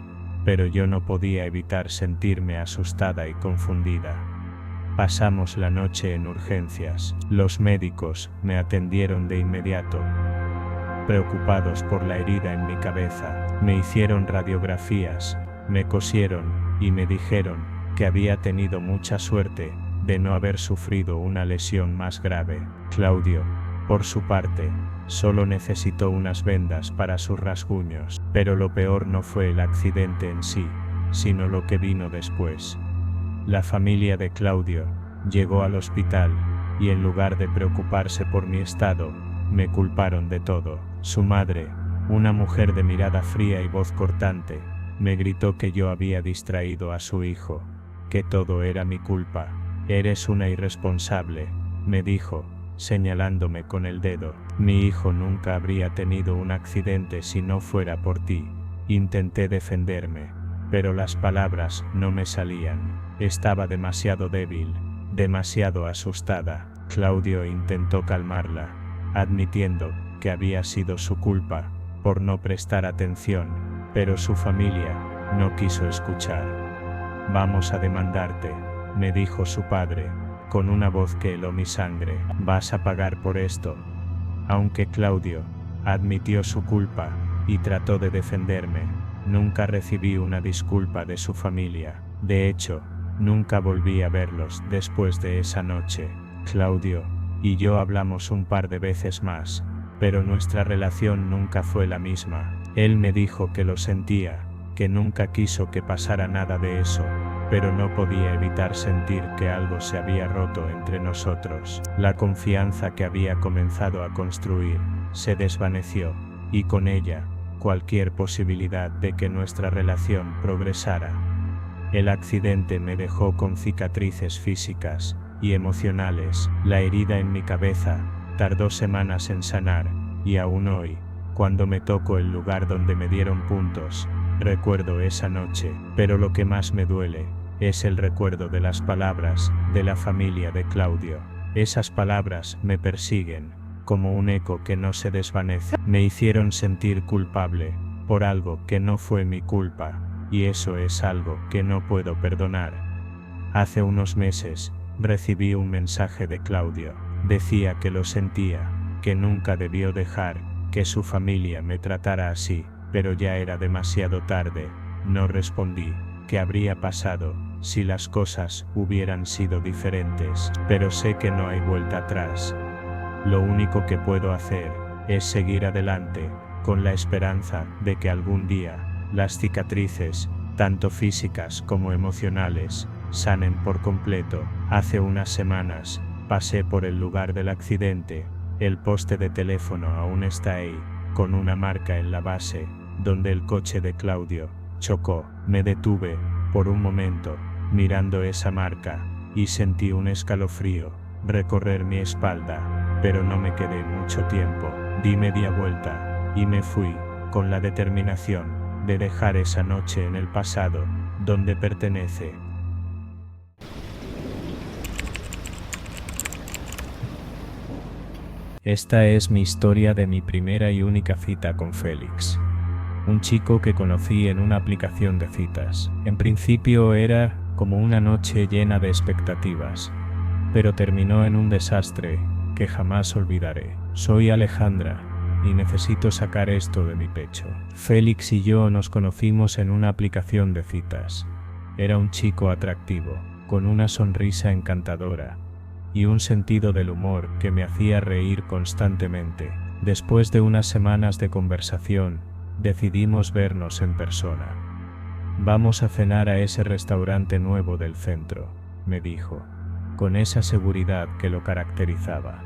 pero yo no podía evitar sentirme asustada y confundida. Pasamos la noche en urgencias. Los médicos me atendieron de inmediato. Preocupados por la herida en mi cabeza, me hicieron radiografías, me cosieron, y me dijeron que había tenido mucha suerte de no haber sufrido una lesión más grave. Claudio, por su parte, solo necesitó unas vendas para sus rasguños, pero lo peor no fue el accidente en sí, sino lo que vino después. La familia de Claudio llegó al hospital, y en lugar de preocuparse por mi estado, me culparon de todo. Su madre, una mujer de mirada fría y voz cortante, me gritó que yo había distraído a su hijo, que todo era mi culpa. «Eres una irresponsable», me dijo, señalándome con el dedo. «Mi hijo nunca habría tenido un accidente si no fuera por ti». Intenté defenderme, pero las palabras no me salían. Estaba demasiado débil, demasiado asustada. Claudio intentó calmarla, admitiendo que había sido su culpa por no prestar atención, pero su familia no quiso escuchar. «Vamos a demandarte», me dijo su padre, con una voz que heló mi sangre. «Vas a pagar por esto». Aunque Claudio admitió su culpa y trató de defenderme, nunca recibí una disculpa de su familia. De hecho, nunca volví a verlos después de esa noche. Claudio y yo hablamos un par de veces más, pero nuestra relación nunca fue la misma. Él me dijo que lo sentía, que nunca quiso que pasara nada de eso, pero no podía evitar sentir que algo se había roto entre nosotros. La confianza que había comenzado a construir se desvaneció, y con ella, cualquier posibilidad de que nuestra relación progresara. El accidente me dejó con cicatrices físicas y emocionales. La herida en mi cabeza tardó semanas en sanar, y aún hoy, cuando me toco el lugar donde me dieron puntos, recuerdo esa noche. Pero lo que más me duele es el recuerdo de las palabras de la familia de Claudio. Esas palabras me persiguen, como un eco que no se desvanece. Me hicieron sentir culpable por algo que no fue mi culpa, y eso es algo que no puedo perdonar. Hace unos meses, recibí un mensaje de Claudio. Decía que lo sentía, que nunca debió dejar que su familia me tratara así, pero ya era demasiado tarde. No respondí. ¿Qué habría pasado si las cosas hubieran sido diferentes? Pero sé que no hay vuelta atrás. Lo único que puedo hacer es seguir adelante, con la esperanza de que algún día las cicatrices, tanto físicas como emocionales, sanen por completo. Hace unas semanas, pasé por el lugar del accidente. El poste de teléfono aún está ahí, con una marca en la base, donde el coche de Claudio chocó. Me detuve, por un momento, mirando esa marca, y sentí un escalofrío recorrer mi espalda, pero no me quedé mucho tiempo. Di media vuelta, y me fui, con la determinación de dejar esa noche en el pasado, donde pertenece. Esta es mi historia de mi primera y única cita con Félix. Un chico que conocí en una aplicación de citas. En principio era como una noche llena de expectativas, pero terminó en un desastre que jamás olvidaré. Soy Alejandra, y necesito sacar esto de mi pecho. Félix y yo nos conocimos en una aplicación de citas. Era un chico atractivo, con una sonrisa encantadora, y un sentido del humor que me hacía reír constantemente. Después de unas semanas de conversación, decidimos vernos en persona. Vamos a cenar a ese restaurante nuevo del centro, me dijo, con esa seguridad que lo caracterizaba.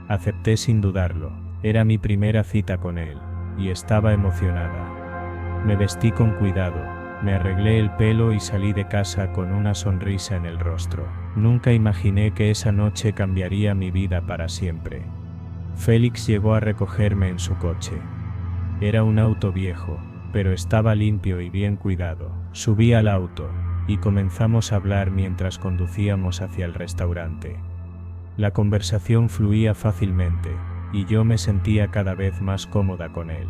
Acepté sin dudarlo, era mi primera cita con él, y estaba emocionada. Me vestí con cuidado, me arreglé el pelo y salí de casa con una sonrisa en el rostro. Nunca imaginé que esa noche cambiaría mi vida para siempre. Félix llegó a recogerme en su coche. Era un auto viejo, pero estaba limpio y bien cuidado. Subí al auto, y comenzamos a hablar mientras conducíamos hacia el restaurante. La conversación fluía fácilmente, y yo me sentía cada vez más cómoda con él.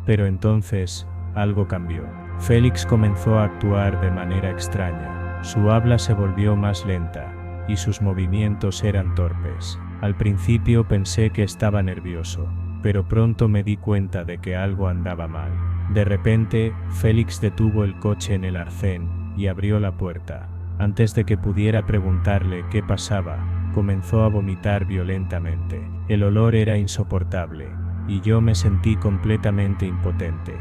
Pero entonces, algo cambió. Félix comenzó a actuar de manera extraña. Su habla se volvió más lenta, y sus movimientos eran torpes. Al principio pensé que estaba nervioso, pero pronto me di cuenta de que algo andaba mal. De repente, Félix detuvo el coche en el arcén y abrió la puerta. Antes de que pudiera preguntarle qué pasaba, comenzó a vomitar violentamente. El olor era insoportable, y yo me sentí completamente impotente.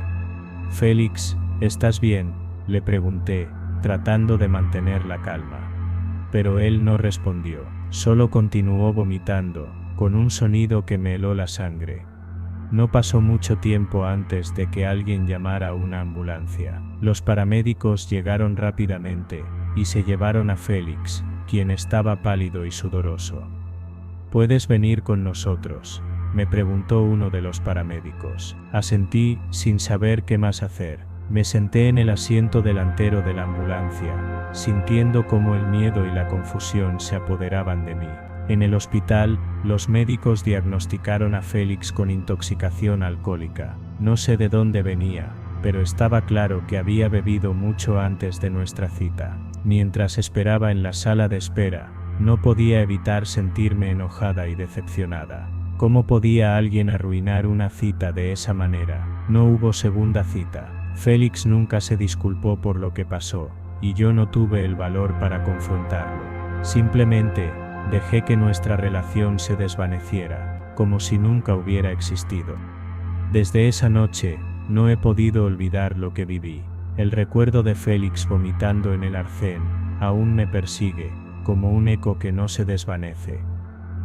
Félix, ¿estás bien?, le pregunté, tratando de mantener la calma. Pero él no respondió, solo continuó vomitando, con un sonido que me heló la sangre. No pasó mucho tiempo antes de que alguien llamara a una ambulancia. Los paramédicos llegaron rápidamente, y se llevaron a Félix, quien estaba pálido y sudoroso. ¿Puedes venir con nosotros?, me preguntó uno de los paramédicos. Asentí, sin saber qué más hacer. Me senté en el asiento delantero de la ambulancia, sintiendo cómo el miedo y la confusión se apoderaban de mí. En el hospital, los médicos diagnosticaron a Félix con intoxicación alcohólica. No sé de dónde venía, pero estaba claro que había bebido mucho antes de nuestra cita. Mientras esperaba en la sala de espera, no podía evitar sentirme enojada y decepcionada. ¿Cómo podía alguien arruinar una cita de esa manera? No hubo segunda cita. Félix nunca se disculpó por lo que pasó, y yo no tuve el valor para confrontarlo. Simplemente, dejé que nuestra relación se desvaneciera, como si nunca hubiera existido. Desde esa noche, no he podido olvidar lo que viví. El recuerdo de Félix vomitando en el arcén aún me persigue, como un eco que no se desvanece.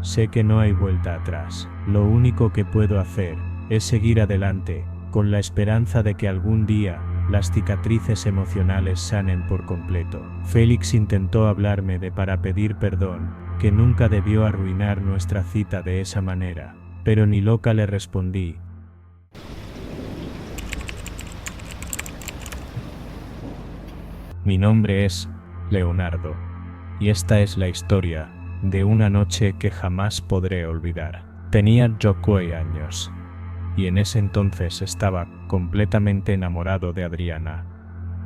Sé que no hay vuelta atrás. Lo único que puedo hacer es seguir adelante, con la esperanza de que algún día las cicatrices emocionales sanen por completo. Félix intentó hablarme para pedir perdón, que nunca debió arruinar nuestra cita de esa manera, pero ni loca le respondí. Mi nombre es Leonardo, y esta es la historia de una noche que jamás podré olvidar. Tenía yo 9 años, y en ese entonces estaba completamente enamorado de Adriana,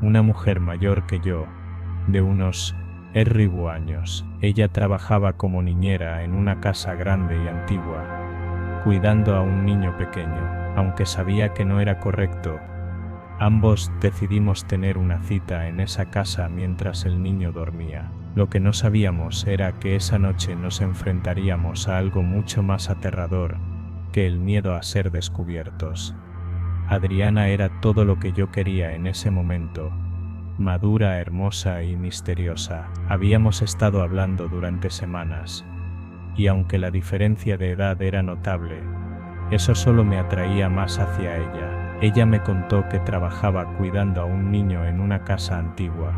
una mujer mayor que yo, de unos 9 años. Ella trabajaba como niñera en una casa grande y antigua, cuidando a un niño pequeño. Aunque sabía que no era correcto, ambos decidimos tener una cita en esa casa mientras el niño dormía. Lo que no sabíamos era que esa noche nos enfrentaríamos a algo mucho más aterrador que el miedo a ser descubiertos. Adriana era todo lo que yo quería en ese momento, madura, hermosa y misteriosa. Habíamos estado hablando durante semanas, y aunque la diferencia de edad era notable, eso solo me atraía más hacia ella. Ella me contó que trabajaba cuidando a un niño en una casa antigua,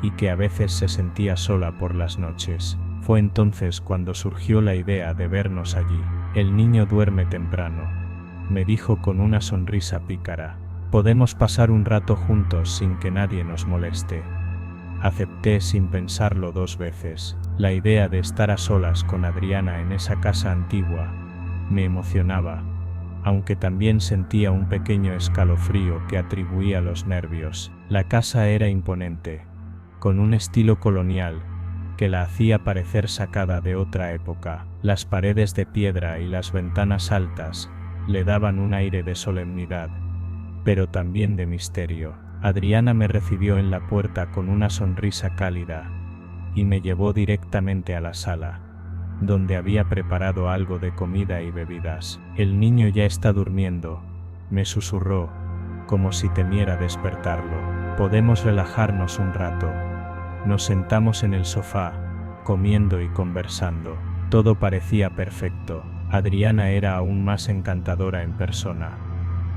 y que a veces se sentía sola por las noches. Fue entonces cuando surgió la idea de vernos allí. El niño duerme temprano, me dijo con una sonrisa pícara. Podemos pasar un rato juntos sin que nadie nos moleste. Acepté sin pensarlo 2 veces. La idea de estar a solas con Adriana en esa casa antigua me emocionaba, aunque también sentía un pequeño escalofrío que atribuía a los nervios. La casa era imponente, con un estilo colonial que la hacía parecer sacada de otra época. Las paredes de piedra y las ventanas altas le daban un aire de solemnidad, pero también de misterio. Adriana me recibió en la puerta con una sonrisa cálida y me llevó directamente a la sala. donde había preparado algo de comida y bebidas. El niño ya está durmiendo, me susurró, como si temiera despertarlo. Podemos relajarnos un rato. Nos sentamos en el sofá, comiendo y conversando. Todo parecía perfecto. Adriana era aún más encantadora en persona.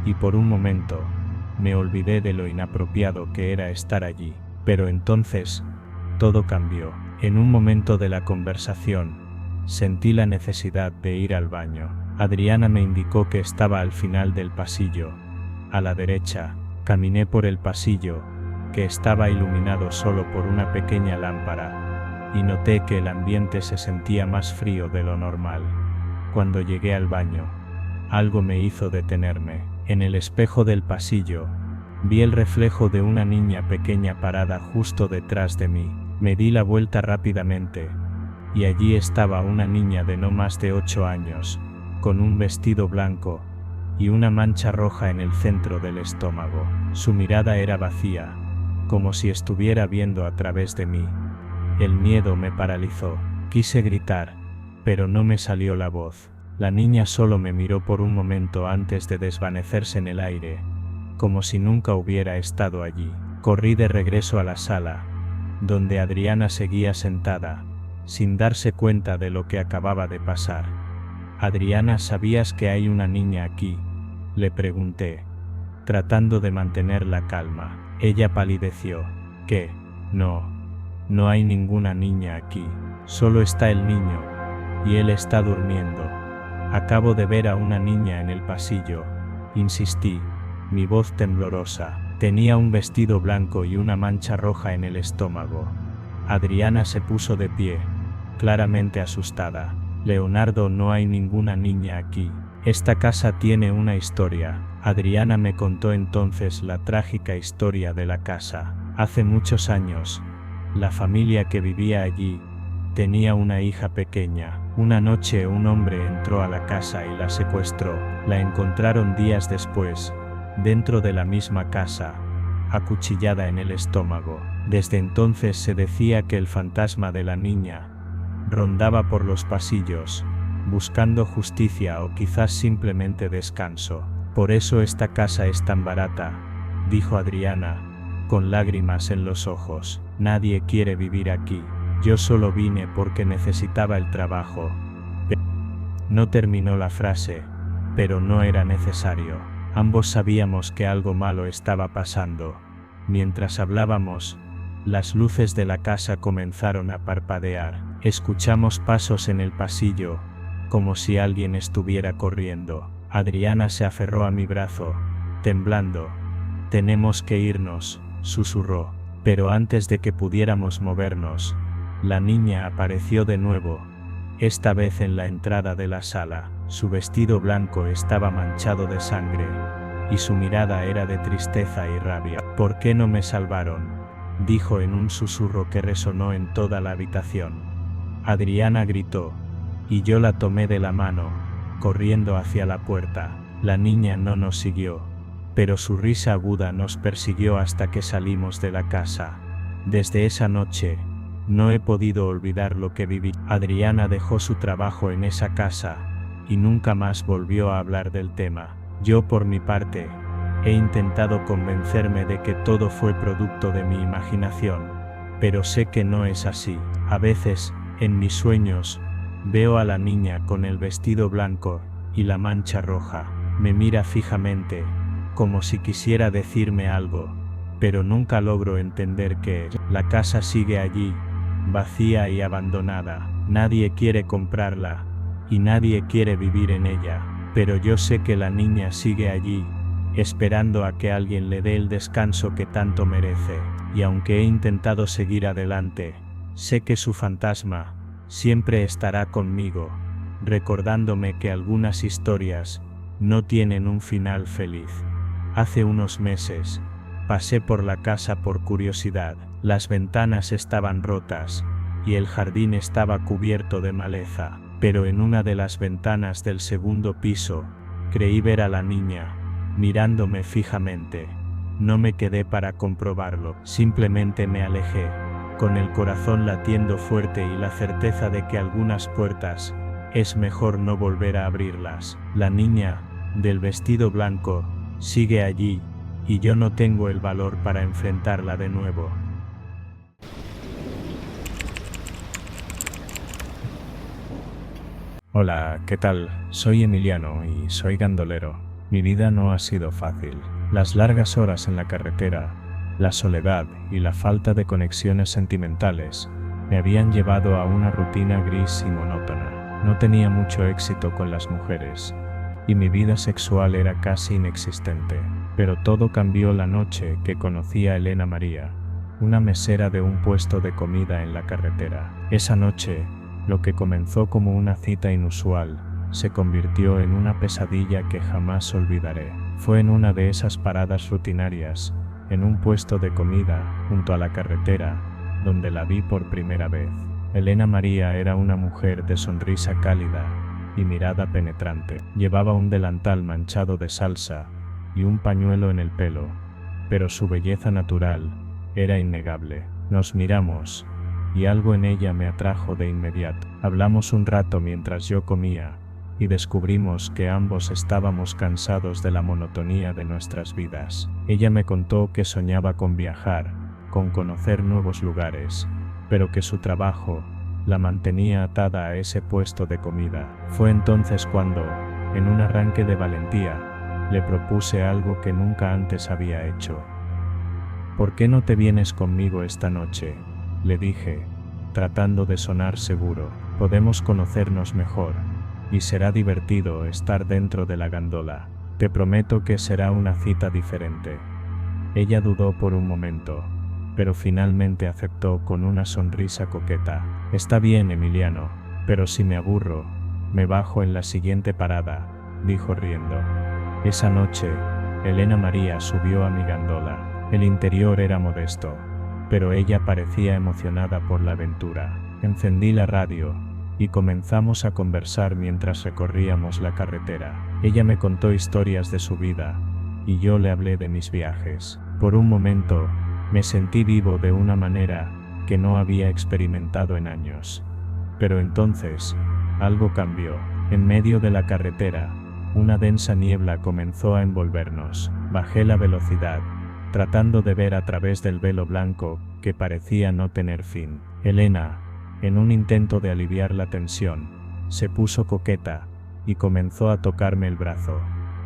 Y por un momento, me olvidé de lo inapropiado que era estar allí. Pero entonces, todo cambió. En un momento de la conversación, sentí la necesidad de ir al baño. Adriana me indicó que estaba al final del pasillo, a la derecha. Caminé por el pasillo, que estaba iluminado solo por una pequeña lámpara, y noté que el ambiente se sentía más frío de lo normal. Cuando llegué al baño, algo me hizo detenerme. En el espejo del pasillo, vi el reflejo de una niña pequeña parada justo detrás de mí. Me di la vuelta rápidamente, y allí estaba una niña de no más de 8 años, con un vestido blanco y una mancha roja en el centro del estómago. Su mirada era vacía, como si estuviera viendo a través de mí. El miedo me paralizó. Quise gritar, pero no me salió la voz. La niña solo me miró por un momento antes de desvanecerse en el aire, como si nunca hubiera estado allí. Corrí de regreso a la sala, donde Adriana seguía sentada, sin darse cuenta de lo que acababa de pasar. Adriana, ¿sabías que hay una niña aquí?, le pregunté, tratando de mantener la calma. Ella palideció. ¿Qué? No hay ninguna niña aquí. Solo está el niño, y él está durmiendo. Acabo de ver a una niña en el pasillo, insistí, mi voz temblorosa. Tenía un vestido blanco y una mancha roja en el estómago. Adriana se puso de pie, claramente asustada. Leonardo, no hay ninguna niña aquí. Esta casa tiene una historia. Adriana me contó entonces la trágica historia de la casa. Hace muchos años, la familia que vivía allí tenía una hija pequeña. Una noche un hombre entró a la casa y la secuestró. La encontraron días después, dentro de la misma casa, acuchillada en el estómago. Desde entonces se decía que el fantasma de la niña rondaba por los pasillos, buscando justicia o quizás simplemente descanso. Por eso esta casa es tan barata, dijo Adriana, con lágrimas en los ojos. Nadie quiere vivir aquí. Yo solo vine porque necesitaba el trabajo. No terminó la frase, pero no era necesario. Ambos sabíamos que algo malo estaba pasando. Mientras hablábamos, las luces de la casa comenzaron a parpadear. Escuchamos pasos en el pasillo, como si alguien estuviera corriendo. Adriana se aferró a mi brazo, temblando. Tenemos que irnos, susurró. Pero antes de que pudiéramos movernos, la niña apareció de nuevo, esta vez en la entrada de la sala. Su vestido blanco estaba manchado de sangre, y su mirada era de tristeza y rabia. ¿Por qué no me salvaron?, dijo en un susurro que resonó en toda la habitación. Adriana gritó, y yo la tomé de la mano, corriendo hacia la puerta. La niña no nos siguió, pero su risa aguda nos persiguió hasta que salimos de la casa. Desde esa noche, no he podido olvidar lo que viví. Adriana dejó su trabajo en esa casa, y nunca más volvió a hablar del tema. Yo, por mi parte, he intentado convencerme de que todo fue producto de mi imaginación, pero sé que no es así. A veces, en mis sueños, veo a la niña con el vestido blanco y la mancha roja. Me mira fijamente, como si quisiera decirme algo, pero nunca logro entender qué es. La casa sigue allí, vacía y abandonada. Nadie quiere comprarla, y nadie quiere vivir en ella. Pero yo sé que la niña sigue allí, esperando a que alguien le dé el descanso que tanto merece. Y aunque he intentado seguir adelante, sé que su fantasma siempre estará conmigo, recordándome que algunas historias no tienen un final feliz. Hace unos meses, pasé por la casa por curiosidad. Las ventanas estaban rotas, y el jardín estaba cubierto de maleza. Pero en una de las ventanas del segundo piso, creí ver a la niña, mirándome fijamente. No me quedé para comprobarlo, simplemente me alejé. con el corazón latiendo fuerte y la certeza de que algunas puertas es mejor no volver a abrirlas. La niña del vestido blanco sigue allí, y yo no tengo el valor para enfrentarla de nuevo. Hola, ¿qué tal? Soy Emiliano y soy gandolero. Mi vida no ha sido fácil. Las largas horas en la carretera, la soledad y la falta de conexiones sentimentales me habían llevado a una rutina gris y monótona. No tenía mucho éxito con las mujeres y mi vida sexual era casi inexistente. Pero todo cambió la noche que conocí a Elena María, una mesera de un puesto de comida en la carretera. Esa noche, lo que comenzó como una cita inusual, se convirtió en una pesadilla que jamás olvidaré. Fue en una de esas paradas rutinarias, en un puesto de comida, junto a la carretera, donde la vi por primera vez. Elena María era una mujer de sonrisa cálida y mirada penetrante. Llevaba un delantal manchado de salsa y un pañuelo en el pelo, pero su belleza natural era innegable. Nos miramos, y algo en ella me atrajo de inmediato. Hablamos un rato mientras yo comía, y descubrimos que ambos estábamos cansados de la monotonía de nuestras vidas. Ella me contó que soñaba con viajar, con conocer nuevos lugares, pero que su trabajo la mantenía atada a ese puesto de comida. Fue entonces cuando, en un arranque de valentía, le propuse algo que nunca antes había hecho. ¿Por qué no te vienes conmigo esta noche?, le dije, tratando de sonar seguro. Podemos conocernos mejor, y será divertido estar dentro de la gandola. Te prometo que será una cita diferente. Ella dudó por un momento, pero finalmente aceptó con una sonrisa coqueta. Está bien, Emiliano, pero si me aburro, me bajo en la siguiente parada, dijo riendo. Esa noche, Elena María subió a mi gandola. El interior era modesto, pero ella parecía emocionada por la aventura. Encendí la radio y comenzamos a conversar mientras recorríamos la carretera. Ella me contó historias de su vida y yo le hablé de mis viajes. Por un momento, me sentí vivo de una manera que no había experimentado en años. Pero entonces, algo cambió. En medio de la carretera, una densa niebla comenzó a envolvernos. Bajé la velocidad, tratando de ver a través del velo blanco que parecía no tener fin. Elena, en un intento de aliviar la tensión, se puso coqueta y comenzó a tocarme el brazo,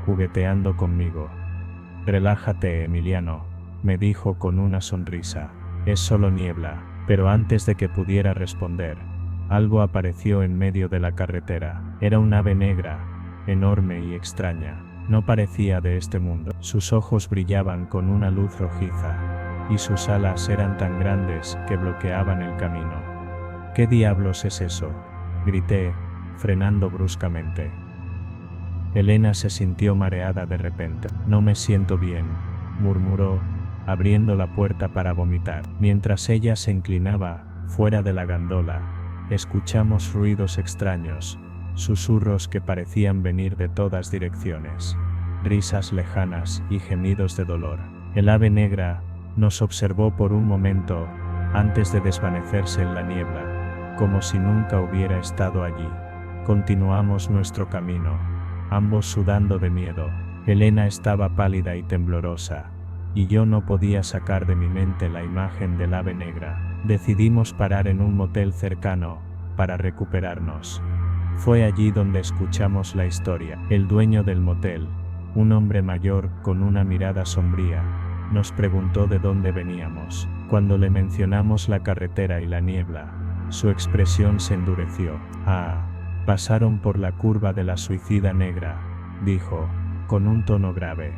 jugueteando conmigo. Relájate, Emiliano, me dijo con una sonrisa. Es solo niebla. Pero antes de que pudiera responder, algo apareció en medio de la carretera. Era un ave negra, enorme y extraña. No parecía de este mundo. Sus ojos brillaban con una luz rojiza, y sus alas eran tan grandes que bloqueaban el camino. ¿Qué diablos es eso?, grité, frenando bruscamente. Elena se sintió mareada de repente. No me siento bien, murmuró, abriendo la puerta para vomitar. Mientras ella se inclinaba, fuera de la gandola, escuchamos ruidos extraños, susurros que parecían venir de todas direcciones, risas lejanas y gemidos de dolor. El ave negra nos observó por un momento antes de desvanecerse en la niebla, como si nunca hubiera estado allí. Continuamos nuestro camino, ambos sudando de miedo. Elena estaba pálida y temblorosa, y yo no podía sacar de mi mente la imagen del ave negra. Decidimos parar en un motel cercano para recuperarnos. Fue allí donde escuchamos la historia. El dueño del motel, un hombre mayor con una mirada sombría, nos preguntó de dónde veníamos. Cuando le mencionamos la carretera y la niebla, su expresión se endureció. Ah, pasaron por la curva de la Suicida Negra, dijo, con un tono grave.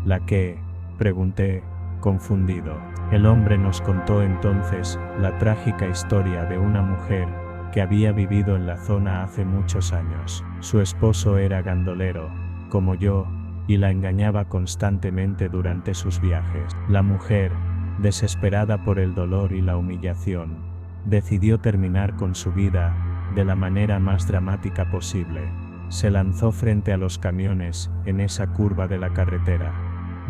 ¿La qué?, pregunté, confundido. El hombre nos contó entonces la trágica historia de una mujer que había vivido en la zona hace muchos años. Su esposo era gandolero, como yo, y la engañaba constantemente durante sus viajes. La mujer, desesperada por el dolor y la humillación, decidió terminar con su vida de la manera más dramática posible. Se lanzó frente a los camiones en esa curva de la carretera.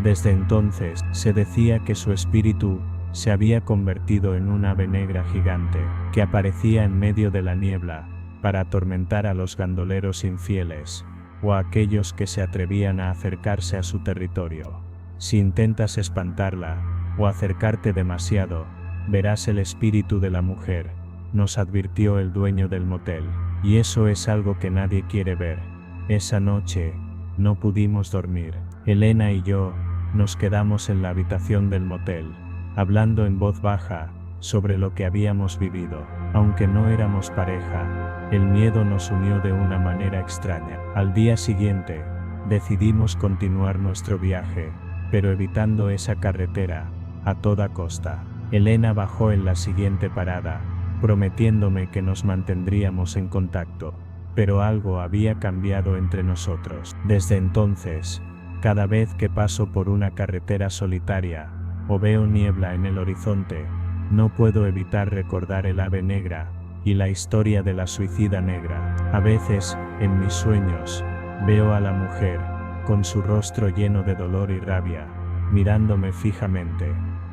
Desde entonces, se decía que su espíritu se había convertido en un ave negra gigante, que aparecía en medio de la niebla, para atormentar a los gandoleros infieles, o a aquellos que se atrevían a acercarse a su territorio. Si intentas espantarla, o acercarte demasiado, verás el espíritu de la mujer, nos advirtió el dueño del motel, y eso es algo que nadie quiere ver. Esa noche, no pudimos dormir. Elena y yo, nos quedamos en la habitación del motel, hablando en voz baja, sobre lo que habíamos vivido. Aunque no éramos pareja, el miedo nos unió de una manera extraña. Al día siguiente, decidimos continuar nuestro viaje, pero evitando esa carretera, a toda costa. Elena bajó en la siguiente parada, prometiéndome que nos mantendríamos en contacto, pero algo había cambiado entre nosotros. Desde entonces, cada vez que paso por una carretera solitaria, o veo niebla en el horizonte, no puedo evitar recordar el ave negra, y la historia de la suicida negra. A veces, en mis sueños, veo a la mujer, con su rostro lleno de dolor y rabia, mirándome fijamente.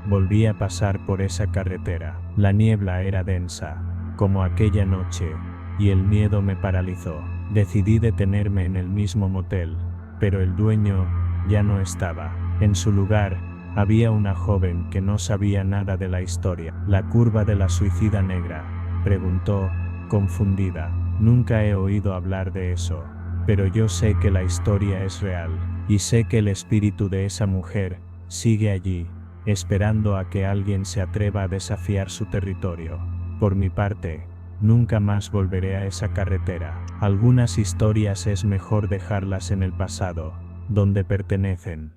Volví a pasar por esa carretera. La niebla era densa, como aquella noche, y el miedo me paralizó. Decidí detenerme en el mismo motel, pero el dueño ya no estaba. En su lugar, había una joven que no sabía nada de la historia. ¿La curva de la suicida negra?, preguntó, confundida. Nunca he oído hablar de eso, pero yo sé que la historia es real, y sé que el espíritu de esa mujer sigue allí, esperando a que alguien se atreva a desafiar su territorio. Por mi parte, nunca más volveré a esa carretera. Algunas historias es mejor dejarlas en el pasado, donde pertenecen.